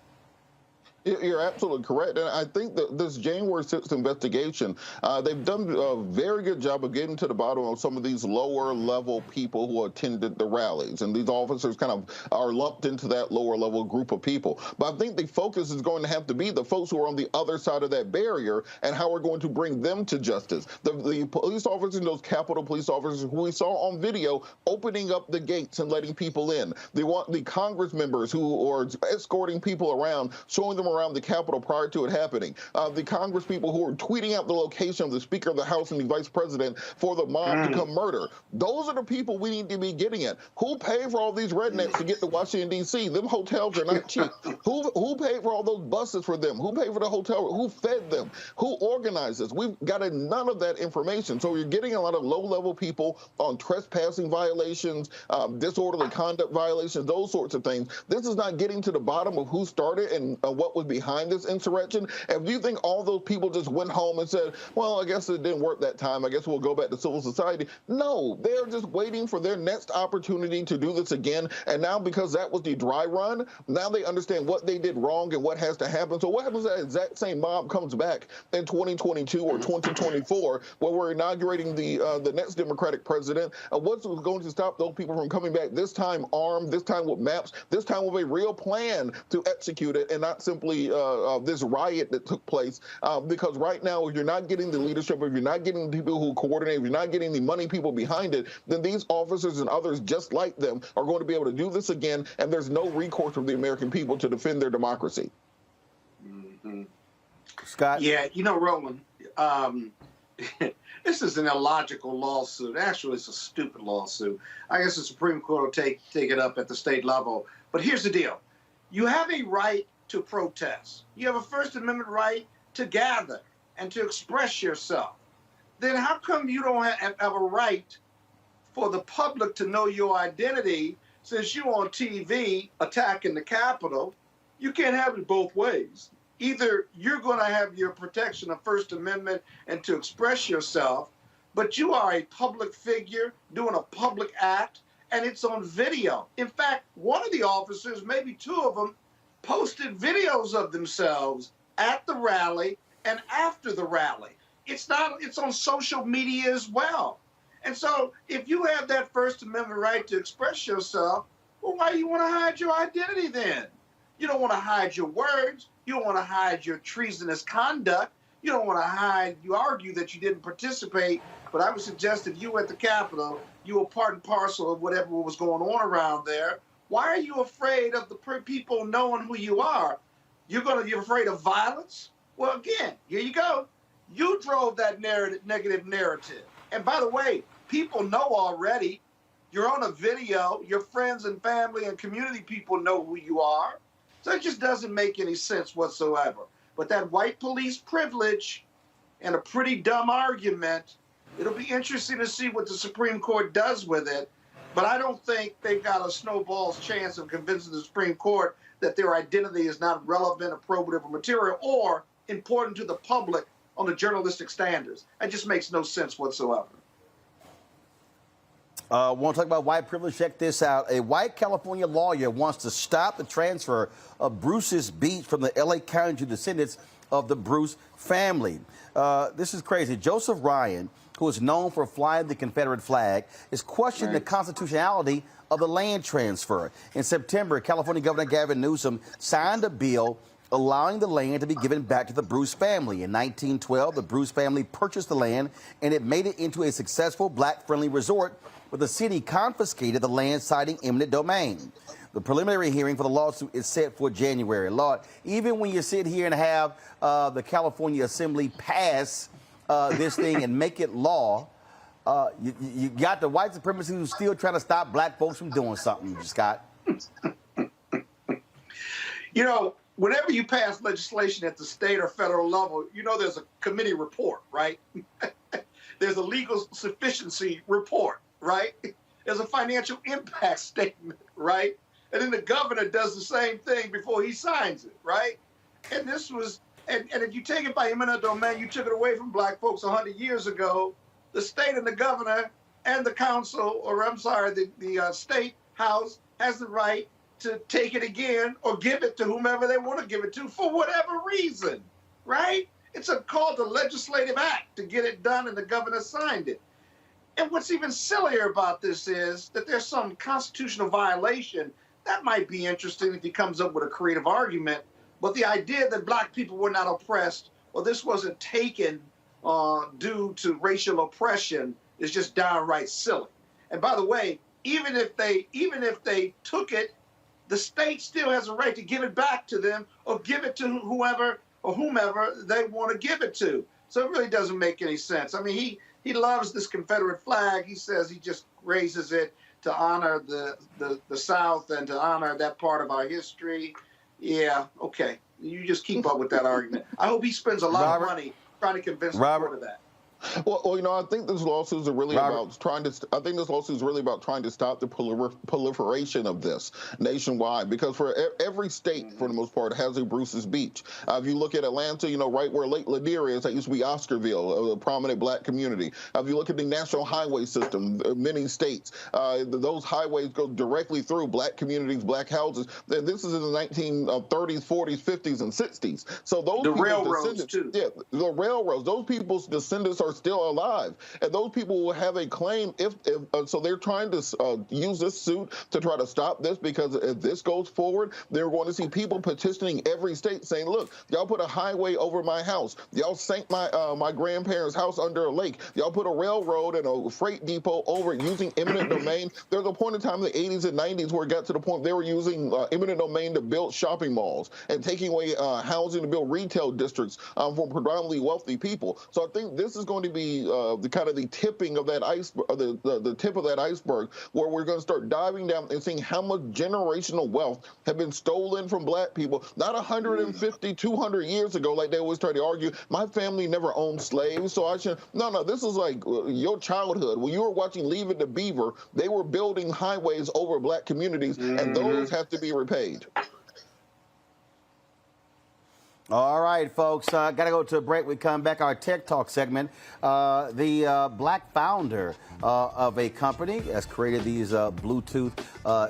You're absolutely correct. And I think that this January 6th investigation, they've done a very good job of getting to the bottom of some of these lower level people who attended the rallies. And these officers kind of are lumped into that lower level group of people. But I think the focus is going to have to be the folks who are on the other side of that barrier and how we're going to bring them to justice. The police officers and those Capitol police officers who we saw on video opening up the gates and letting people in. They want the Congress members who are escorting people around, showing them around the Capitol prior to it happening. The Congress people who are tweeting out the location of the Speaker of the House and the Vice President for the mob to come murder. Those are the people we need to be getting at. Who paid for all these rednecks to get to Washington, D.C.? Them hotels are not cheap. Who paid for all those buses for them? Who paid for the hotel? Who fed them? Who organized this? We've got none of that information. So you're getting a lot of low-level people on trespassing violations, disorderly conduct violations, those sorts of things. This is not getting to the bottom of who started and what was behind this insurrection. And do you think all those people just went home and said, well, I guess it didn't work that time, I guess we'll go back to civil society? No, they're just waiting for their next opportunity to do this again. And now, because that was the dry run, now they understand what they did wrong and what has to happen. So what happens if that exact same mob comes back in 2022 or 2024, where we're inaugurating the next Democratic president? What's going to stop those people from coming back, this time armed, this time with maps, this time with a real plan to execute it, and not simply this riot that took place? Because right now, if you're not getting the leadership, if you're not getting the people who coordinate, if you're not getting the money people behind it, then these officers and others just like them are going to be able to do this again, and there's no recourse from the American people to defend their democracy. Scott? Yeah, Roland, this is an illogical lawsuit. Actually, it's a stupid lawsuit. I guess the Supreme Court will take it up at the state level. But here's the deal. You have a right to protest. You have a First Amendment right to gather and to express yourself. Then how come you don't have a right for the public to know your identity? Since you're on TV attacking the Capitol, you can't have it both ways. Either you're going to have your protection of First Amendment and to express yourself, but you are a public figure doing a public act, and it's on video. In fact, one of the officers, maybe 2 of them, posted videos of themselves at the rally and after the rally. It's on social media as well. And so if you have that First Amendment right to express yourself, Well, why do you want to hide your identity then? You don't want to hide your words. You don't want to hide your treasonous conduct. You don't want to hide, you argue that you didn't participate, but I would suggest if you were at the Capitol, you were part and parcel of whatever was going on around there. Why are you afraid of the people knowing who you are? You're afraid of violence? Well, again, here you go. You drove that negative narrative. And by the way, people know already. You're on a video. Your friends and family and community people know who you are. So it just doesn't make any sense whatsoever. But that white police privilege and a pretty dumb argument, it'll be interesting to see what the Supreme Court does with it. But I don't think they've got a snowball's chance of convincing the Supreme Court that their identity is not relevant, appropriate, or material, or important to the public on the journalistic standards. That just makes no sense whatsoever. Want to talk about white privilege? Check this out. A white California lawyer wants to stop the transfer of Bruce's beach from the LA County to descendants of the Bruce family. This is crazy. Joseph Ryan, who is known for flying the Confederate flag, is questioning the constitutionality of the land transfer. In September, California Governor Gavin Newsom signed a bill allowing the land to be given back to the Bruce family. In 1912, the Bruce family purchased the land, and it made it into a successful black-friendly resort, but the city confiscated the land, citing eminent domain. The preliminary hearing for the lawsuit is set for January. Lord, even when you sit here and have the California Assembly pass this thing and make it law, you got the white supremacists who's still trying to stop black folks from doing something, Scott. You know, whenever you pass legislation at the state or federal level, you know there's a committee report, right? There's a legal sufficiency report, right? There's a financial impact statement, right? And then the governor does the same thing before he signs it, right? And this was, and if you take it by eminent domain, you took it away from black folks 100 years ago. The state and the governor and the council, or I'm sorry, the state house has the right to take it again or give it to whomever they want to give it to for whatever reason, right? It's called a legislative act to get it done, and the governor signed it. And what's even sillier about this is that there's some constitutional violation. That might be interesting if he comes up with a creative argument, but the idea that black people were not oppressed or this wasn't taken due to racial oppression is just downright silly. And by the way, even if they took it, the state still has a right to give it back to them or give it to whoever or whomever they want to give it to. So it really doesn't make any sense. I mean, he loves this Confederate flag. He says he just raises it to honor the South and to honor that part of our history. Yeah, okay. You just keep up with that argument. I hope he spends a lot of money trying to convince the court of that. Well, you know, I think this lawsuit is really about trying to. I think this lawsuit is really about trying to stop the proliferation of this nationwide, because for every state, for the most part, has a Bruce's Beach. If you look at Atlanta, you know, right where Lake Lanier is, that used to be Oscarville, a prominent black community. If you look at the national highway system, many states, those highways go directly through black communities, black houses. This is in the 1930s, 40s, 50s, and 60s. So those railroads too. Yeah, the railroads. Those people's descendants are still alive, and those people will have a claim if so they're trying to use this suit to try to stop this, because if this goes forward, they're going to see people petitioning every state saying, look, y'all put a highway over my house, y'all sank my grandparents' house under a lake, y'all put a railroad and a freight depot over it using eminent domain. There's a point in time in the 80s and 90s where it got to the point they were using eminent domain to build shopping malls and taking away housing to build retail districts for predominantly wealthy people. So I think this is going to be the kind of the tipping of that iceberg, the tip of that iceberg, where we're going to start diving down and seeing how much generational wealth have been stolen from black people, not 150, 200 years ago, like they always try to argue, my family never owned slaves, so I should. No, this is like your childhood. When you were watching Leave It to Beaver, they were building highways over black communities, and those have to be repaid. All right, folks, got to go to a break. We come back, our Tech Talk segment. The black founder of a company has created these Bluetooth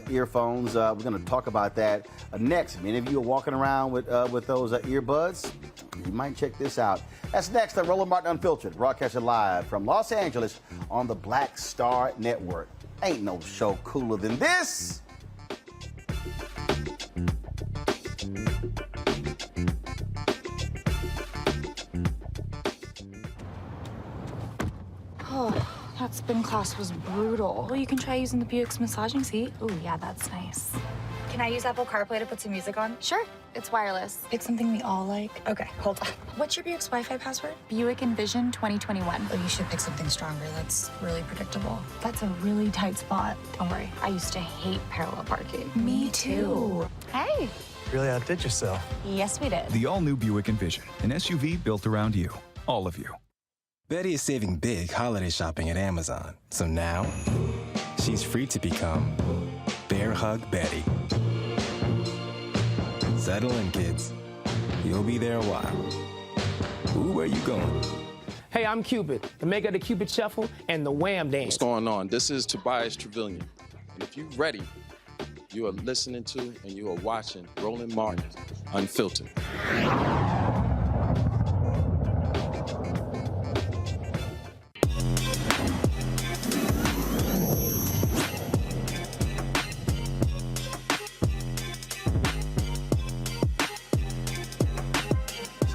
earphones. We're going to talk about that next. Many of you are walking around with those earbuds. You might check this out. That's next on Roland Martin Unfiltered, broadcasting live from Los Angeles on the Black Star Network. Ain't no show cooler than this. That spin class was brutal. Well, you can try using the Buick's massaging seat. Ooh, yeah, that's nice. Can I use Apple CarPlay to put some music on? Sure. It's wireless. It's something we all like. Okay, hold on. What's your Buick's Wi-Fi password? Buick Envision 2021. Oh, you should pick something stronger. That's really predictable. That's a really tight spot. Don't worry. I used to hate parallel parking. Me too. Hey. Really outdid yourself. Yes, we did. The all-new Buick Envision, an SUV built around you, all of you. Betty is saving big holiday shopping at Amazon. So now, she's free to become Bear Hug Betty. Settle in, kids. You'll be there a while. Ooh, where you going? Hey, I'm Cupid, the maker of the Cupid Shuffle and the Wham Dance. What's going on? This is Tobias Trevelyan. And if you're ready, you are listening to and you are watching Roland Martin Unfiltered.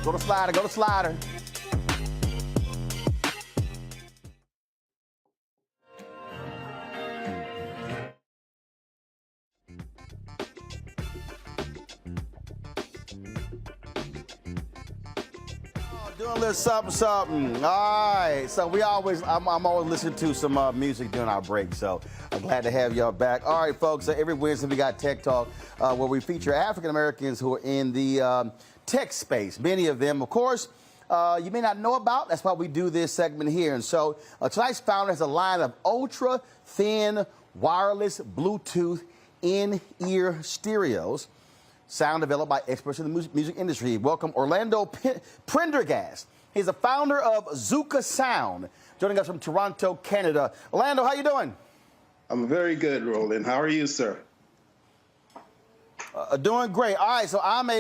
Go to slider, go to slider. Doing a little something, something. All right. So I'm always listening to some music during our break. So I'm glad to have y'all back. All right, folks. So every Wednesday we got Tech Talk, where we feature African Americans who are in the tech space. Many of them, of course, you may not know about. That's why we do this segment here. And so tonight's founder has a line of ultra thin wireless Bluetooth in-ear stereos. Sound developed by experts in the music industry. Welcome Orlando Prendergast. He's the founder of Zuka Sound, joining us from Toronto, Canada. Orlando, how you doing? I'm very good, Roland. How are you, sir? Doing great. All right, so I'm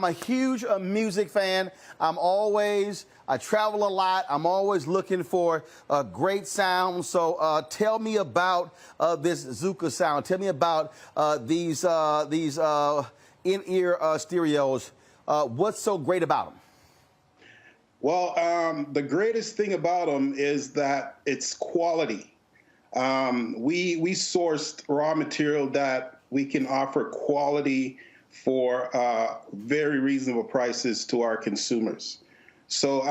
a huge music fan. I travel a lot. I'm always looking for great sound. So tell me about this Zuka Sound. Tell me about these in-ear stereos. What's so great about them? Well, the greatest thing about them is that it's quality. We sourced raw material that we can offer quality for very reasonable prices to our consumers. So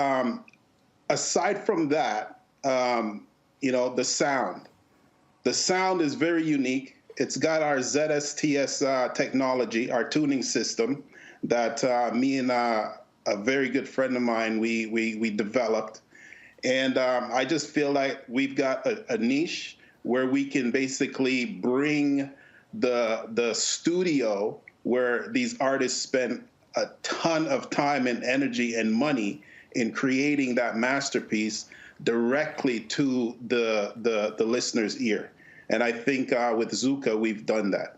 aside from that, the sound is very unique. It's got our ZSTS technology, our tuning system that me and a very good friend of mine, we developed. And I just feel like we've got a niche where we can basically bring the studio where these artists spend a ton of time and energy and money in creating that masterpiece directly to the listener's ear. And I think with Zuka, we've done that.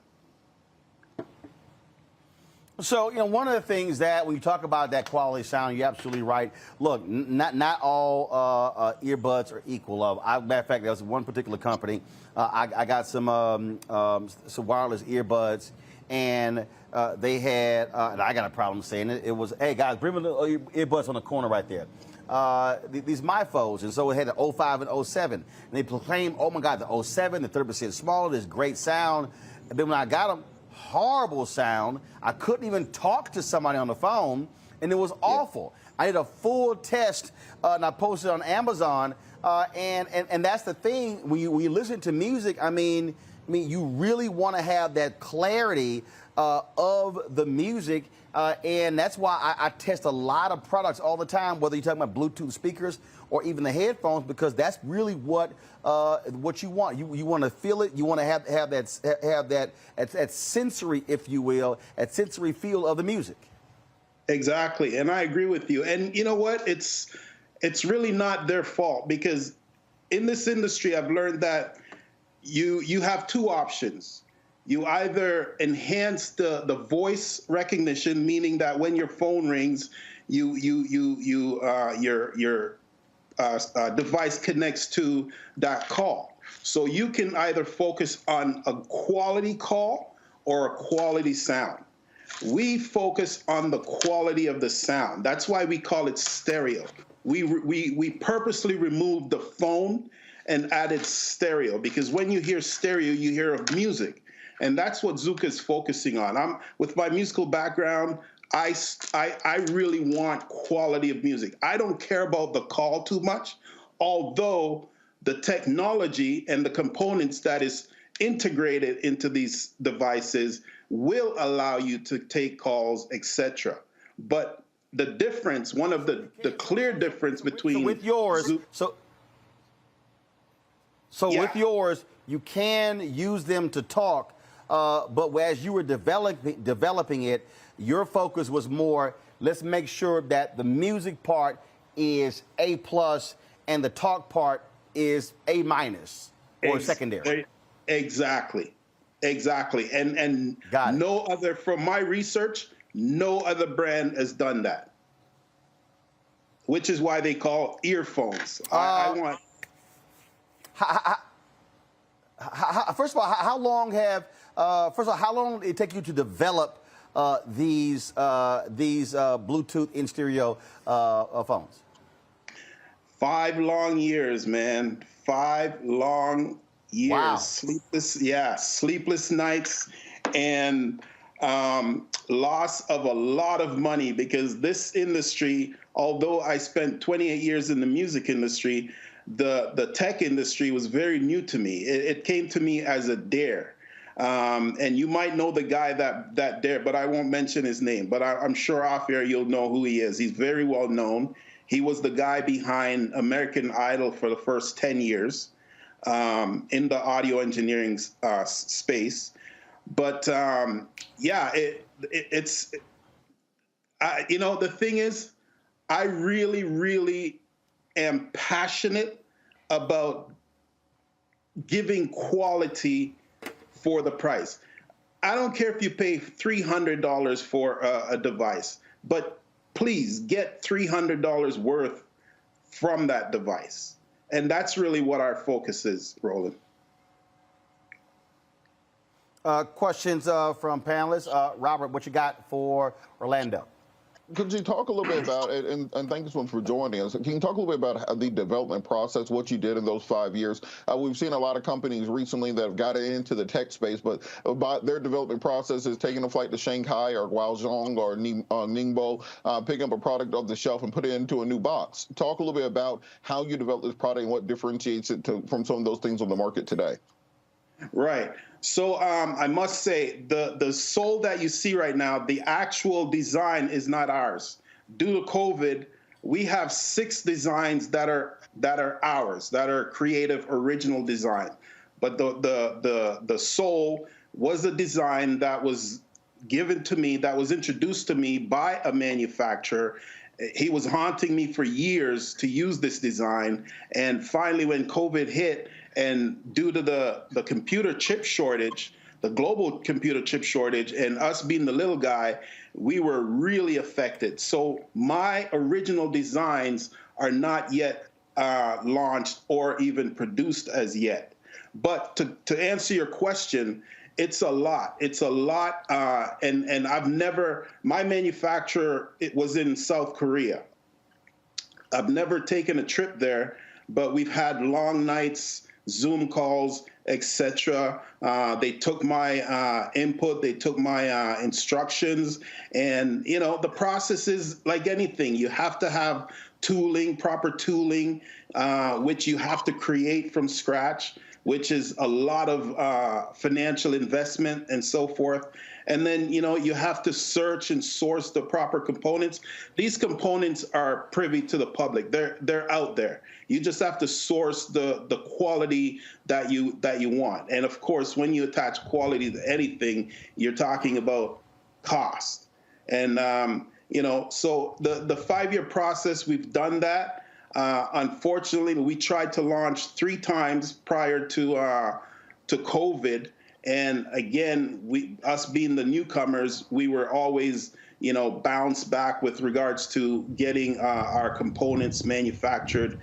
So, one of the things that when you talk about that quality sound, you're absolutely right. Look, not all earbuds are equal. Matter of fact, there was one particular company. I got some wireless earbuds, and they had, and I got a problem saying it. It was, hey, guys, bring me the earbuds on the corner right there. These MyPhones, and so it had the 05 and 07. And they proclaimed, oh my God, the 07, the 30% smaller, this great sound. And then when I got them, horrible sound. I couldn't even talk to somebody on the phone, and it was awful. I did a full test, and I posted it on Amazon. And that's the thing, when you listen to music, I mean, you really want to have that clarity of the music. And that's why I test a lot of products all the time, whether you're talking about Bluetooth speakers or even the headphones, because that's really what you want. You want to feel it. You want to have that sensory, if you will, that sensory feel of the music. Exactly, and I agree with you. And you know what? It's really not their fault, because in this industry, I've learned that you have two options. You either enhance the voice recognition, meaning that when your phone rings, your device connects to that call. So you can either focus on a quality call or a quality sound. We focus on the quality of the sound. That's why we call it stereo. We purposely removed the phone and added stereo, because when you hear stereo, you hear of music. And that's what Zuka is focusing on. With my musical background, I really want quality of music. I don't care about the call too much, although the technology and the components that is integrated into these devices will allow you to take calls, etc. But the difference, one of the clear difference between with yours, with yours, you can use them to talk, but as you were developing it, your focus was more, let's make sure that the music part is A+ and the talk part is A- or secondary. Exactly. And no other, from my research, no other brand has done that, which is why they call earphones. I want. First of all, how long did it take you to develop these Bluetooth in stereo phones? 5 long years, man. 5 long years. Wow. Sleepless nights, and loss of a lot of money, because this industry, although I spent 28 years in the music industry, the tech industry was very new to me. It came to me as a dare. And you might know the guy that dared, but I won't mention his name. But I'm sure off air you'll know who he is. He's very well known. He was the guy behind American Idol for the first 10 years in the audio engineering space. But the thing is, I really, really am passionate about giving quality for the price. I don't care if you pay $300 for a device, but please get $300 worth from that device. And that's really what our focus is, Roland. Questions from panelists. Robert, what you got for Orlando? Could you talk a little bit about it, and thank you so much for joining us. Can you talk a little bit about the development process, what you did in those 5 years? We've seen a lot of companies recently that have gotten into the tech space, but their development process is taking a flight to Shanghai or Guangzhou or Ningbo, picking up a product off the shelf and put it into a new box. Talk a little bit about how you develop this product and what differentiates it from some of those things on the market today. Right. So I must say, the sole that you see right now, the actual design is not ours. Due to COVID, we have 6 designs that are ours, that are creative, original design. But the sole was a design that was given to me, that was introduced to me by a manufacturer. He was haunting me for years to use this design, and finally, when COVID hit, and due to the computer chip shortage, the global computer chip shortage, and us being the little guy, we were really affected. So my original designs are not yet launched or even produced as yet. But to answer your question, it's a lot. It's a lot, and I've never. My manufacturer, it was in South Korea. I've never taken a trip there, but we've had long nights, Zoom calls, etc. They took my input, they took my instructions, and the process is like anything. You have to have tooling, proper tooling, which you have to create from scratch, which is a lot of financial investment and so forth. And then, you have to search and source the proper components. These components are privy to the public. They're out there. You just have to source the quality that you want. And of course, when you attach quality to anything, you're talking about cost. And so the 5-year process, we've done that. Unfortunately, we tried to launch 3 times prior to COVID. And again, us being the newcomers, we were always, bounced back with regards to getting our components manufactured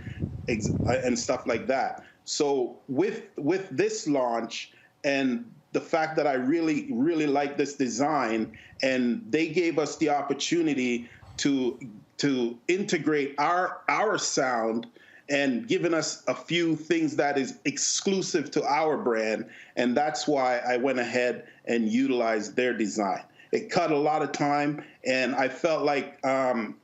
and stuff like that. So with this launch and the fact that I really, really like this design, and they gave us the opportunity to integrate our sound and given us a few things that is exclusive to our brand. And that's why I went ahead and utilized their design. It cut a lot of time, and I felt like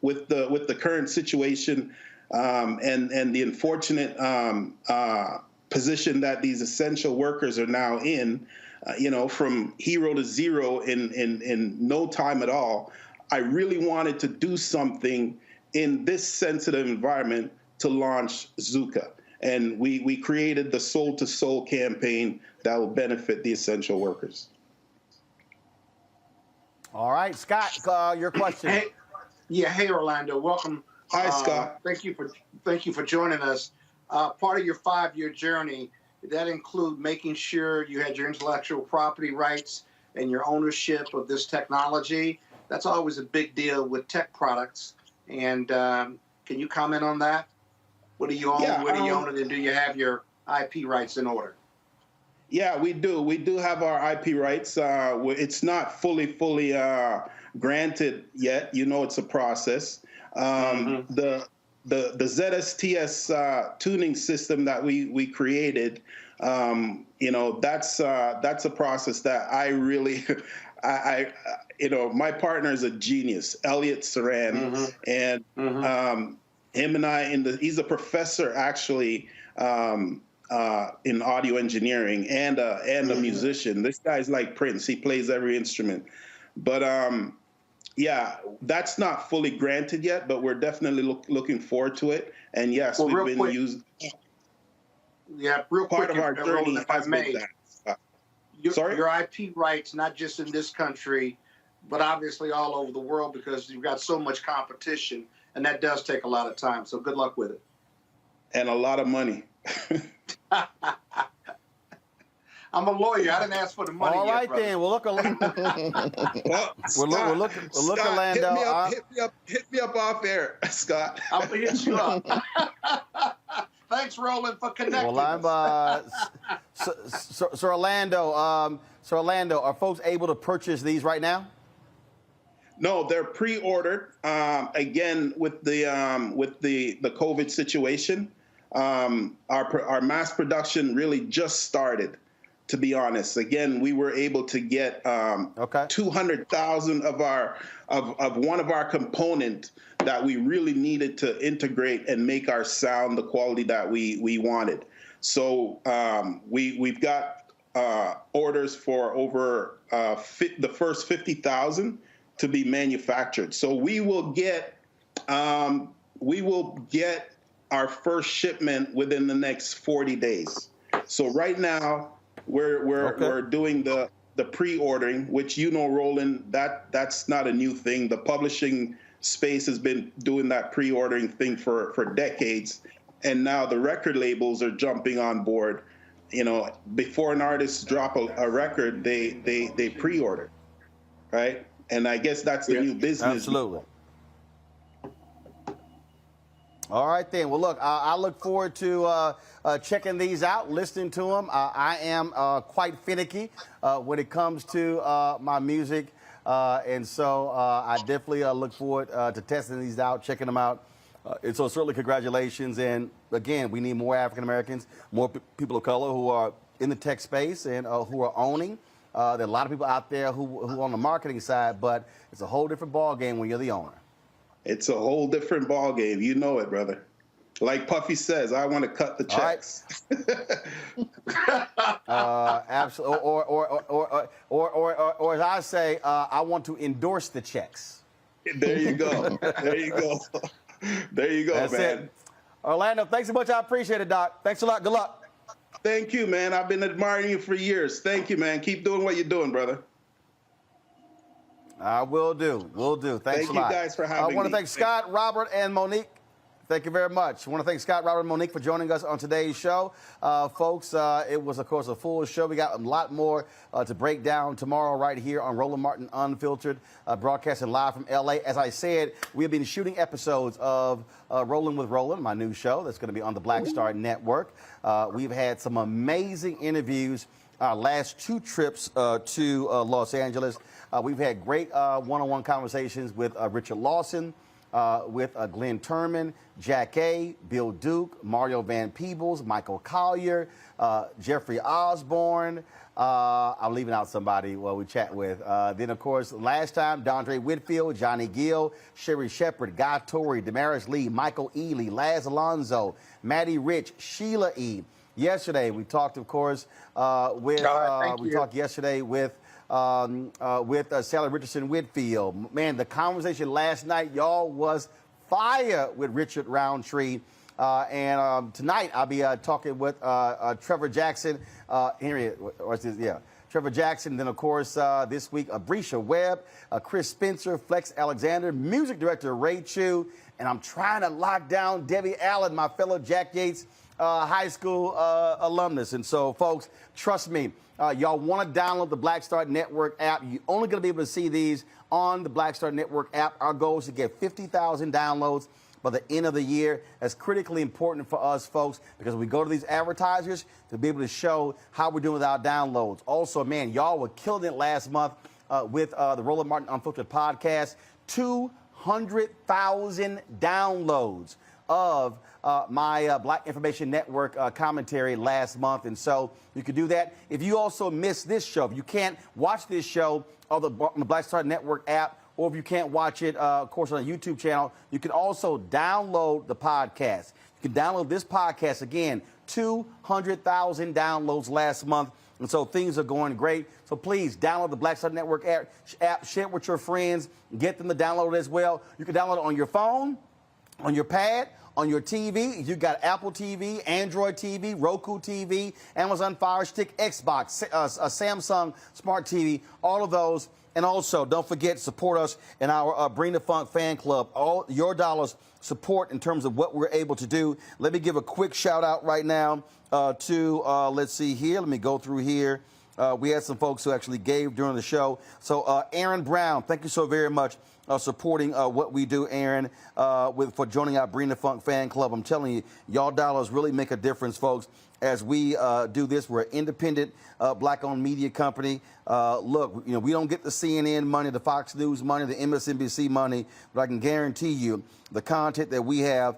with the current situation and the unfortunate position that these essential workers are now in, from hero to zero in no time at all, I really wanted to do something in this sensitive environment to launch Zuka. And we created the Soul to Soul campaign that will benefit the essential workers. All right, Scott, your question. Hey, Orlando, welcome. Hi, Scott. Thank you for joining us. Part of your 5-year journey, did that include making sure you had your intellectual property rights and your ownership of this technology? That's always a big deal with tech products. And can you comment on that? What do you own? Yeah, Where do you own it? And do you have your IP rights in order? Yeah, we do. We do have our IP rights. It's not fully granted yet. It's a process. The ZSTS tuning system that we created, that's a process that I really, my partner is a genius, Elliot Saran, and him and I, he's a professor actually in audio engineering and a musician. This guy's like Prince. He plays every instrument. But yeah, that's not fully granted yet, but we're definitely looking forward to it. And yes, we've been using. Yeah, real part quick, of our journey if I has been may. that. Sorry? Your IP rights, not just in this country, but obviously all over the world, because you've got so much competition, and that does take a lot of time. So good luck with it. And a lot of money. I'm a lawyer. I didn't ask for the money. All right, then. We'll look. We'll look, Orlando. Hit me up off air, Scott. I'll hit you up. Thanks, Roland, for connecting. Well, so Orlando, are folks able to purchase these right now? No, they're pre-ordered. Again, with the COVID situation, our mass production really just started. To be honest, again, we were able to get 200,000 of one of our component that we really needed to integrate and make our sound the quality that we wanted. So we've got orders for over the first 50,000 to be manufactured. So we will get our first shipment within the next 40 days. So right now, we're doing the pre-ordering, which Roland, that's not a new thing. The publishing space has been doing that pre-ordering thing for decades, and now the record labels are jumping on board. Before an artist drop a record, they pre-order, right? And I guess that's the new business. Absolutely. All right, then. Well, look, I look forward to checking these out, listening to them. I am quite finicky when it comes to my music, and so I definitely look forward to testing these out, checking them out. And so certainly congratulations. And, again, we need more African Americans, more people of color who are in the tech space and who are owning. There are a lot of people out there who are on the marketing side, but it's a whole different ballgame when you're the owner. It's a whole different ball game. You know it, brother. Like Puffy says, I want to cut the checks. Absolutely. Or as I say, I want to endorse the checks. There you go. There you go. There you go, That's man. It. Orlando, thanks so much. I appreciate it, Doc. Thanks a lot. Good luck. Thank you, man. I've been admiring you for years. Thank you, man. Keep doing what you're doing, brother. I will do. Will do. Thanks a lot. Thank you guys for having me. I want to thank Scott, Robert, and Monique. Thank you very much. I want to thank Scott, Robert, and Monique for joining us on today's show. Folks, it was, of course, a full show. We got a lot more to break down tomorrow right here on Roland Martin Unfiltered, broadcasting live from L.A. As I said, we have been shooting episodes of Rolling with Roland, my new show that's going to be on the Black Star Network. We've had some amazing interviews our last two trips to Los Angeles. We've had great one-on-one conversations with Richard Lawson, with Glenn Turman, Jack A., Bill Duke, Mario Van Peebles, Michael Collier, Jeffrey Osborne. I'm leaving out somebody while we chat with. Then, of course, last time, Dondre Whitfield, Johnny Gill, Sherry Shepard, Guy Torrey, Damaris Lee, Michael Ely, Laz Alonso, Maddie Rich, Sheila E. Yesterday, we talked, of course, with Sally Richardson Whitfield. Man, the conversation last night, y'all, was fire with Richard Roundtree. And tonight, I'll be talking with Trevor Jackson. Trevor Jackson. Then, of course, this week, Brescia Webb, Chris Spencer, Flex Alexander, music director Ray Chu. And I'm trying to lock down Debbie Allen, my fellow Jack Yates high school alumnus. And so, folks, trust me, y'all want to download the Black Star Network app. You're only going to be able to see these on the Black Star Network app. Our goal is to get 50,000 downloads by the end of the year. That's critically important for us, folks, because we go to these advertisers to be able to show how we're doing with our downloads. Also, man, y'all were killing it last month with the Roland Martin Unfiltered podcast. 200,000 downloads of my Black Information Network commentary last month. And so you can do that. If you also missed this show, if you can't watch this show on the Black Star Network app, or if you can't watch it, of course, on a YouTube channel, you can also download the podcast. You can download this podcast. Again, 200,000 downloads last month. And so things are going great. So please download the Black Star Network app, share it with your friends, get them to download it as well. You can download it on your phone, on your pad, on your TV. If you've got Apple TV, Android TV, Roku TV, Amazon Fire Stick, Xbox, Samsung Smart TV, all of those. And also, don't forget, support us in our Bring the Funk fan club. All your dollars support in terms of what we're able to do. Let me give a quick shout out right now to, let's see here. Let me go through here. We had some folks who actually gave during the show. So Aaron Brown, thank you so very much supporting what we do, Aaron, for joining our Bring the Funk fan club. I'm telling you, y'all dollars really make a difference, folks. As we do this, we're an independent Black-owned media company. Look, you know, we don't get the CNN money, the Fox News money, the MSNBC money, but I can guarantee you the content that we have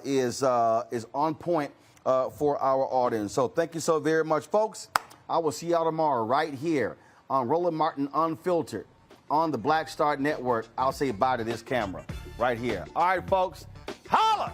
is on point for our audience. So thank you so very much, folks. I will see y'all tomorrow right here on Roland Martin Unfiltered on the Black Star Network. I'll say bye to this camera right here. All right, folks, holla!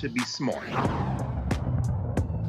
To be smart.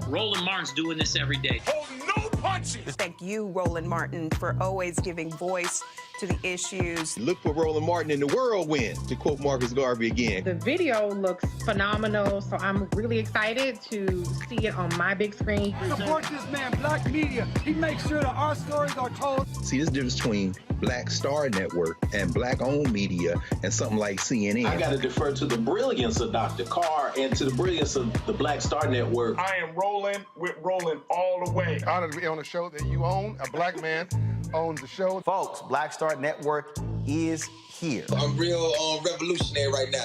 Roland Martin's doing this every day. Oh, no punches! Thank you, Roland Martin, for always giving voice to the issues. Look for Roland Martin in the whirlwind, to quote Marcus Garvey again. The video looks phenomenal, so I'm really excited to see it on my big screen. Support this man, Black media. He makes sure that our stories are told. See, this difference between Black Star Network and Black-owned media and something like CNN. I got to defer to the brilliance of Dr. Carr and to the brilliance of the Black Star Network. I am rolling with Roland all the way. Honored to be on a show that you own. A Black man owns the show. Folks, Black Star Network is here. I'm real revolutionary right now.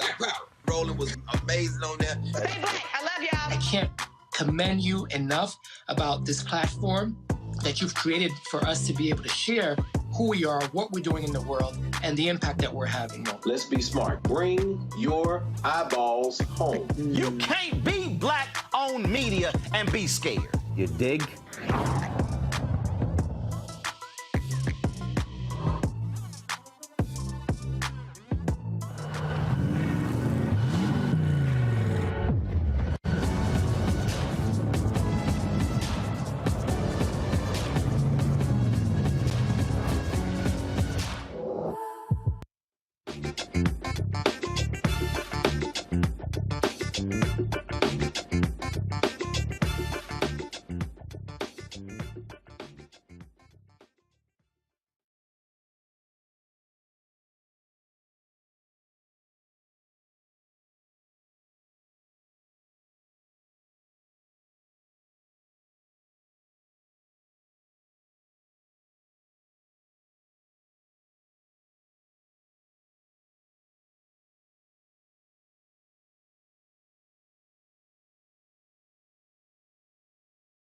Roland was amazing on there. Stay Black. I love y'all. I can't commend you enough about this platform that you've created for us to be able to share who we are, what we're doing in the world, and the impact that we're having. Let's be smart. Bring your eyeballs home. You can't be black on own media and be scared. You dig?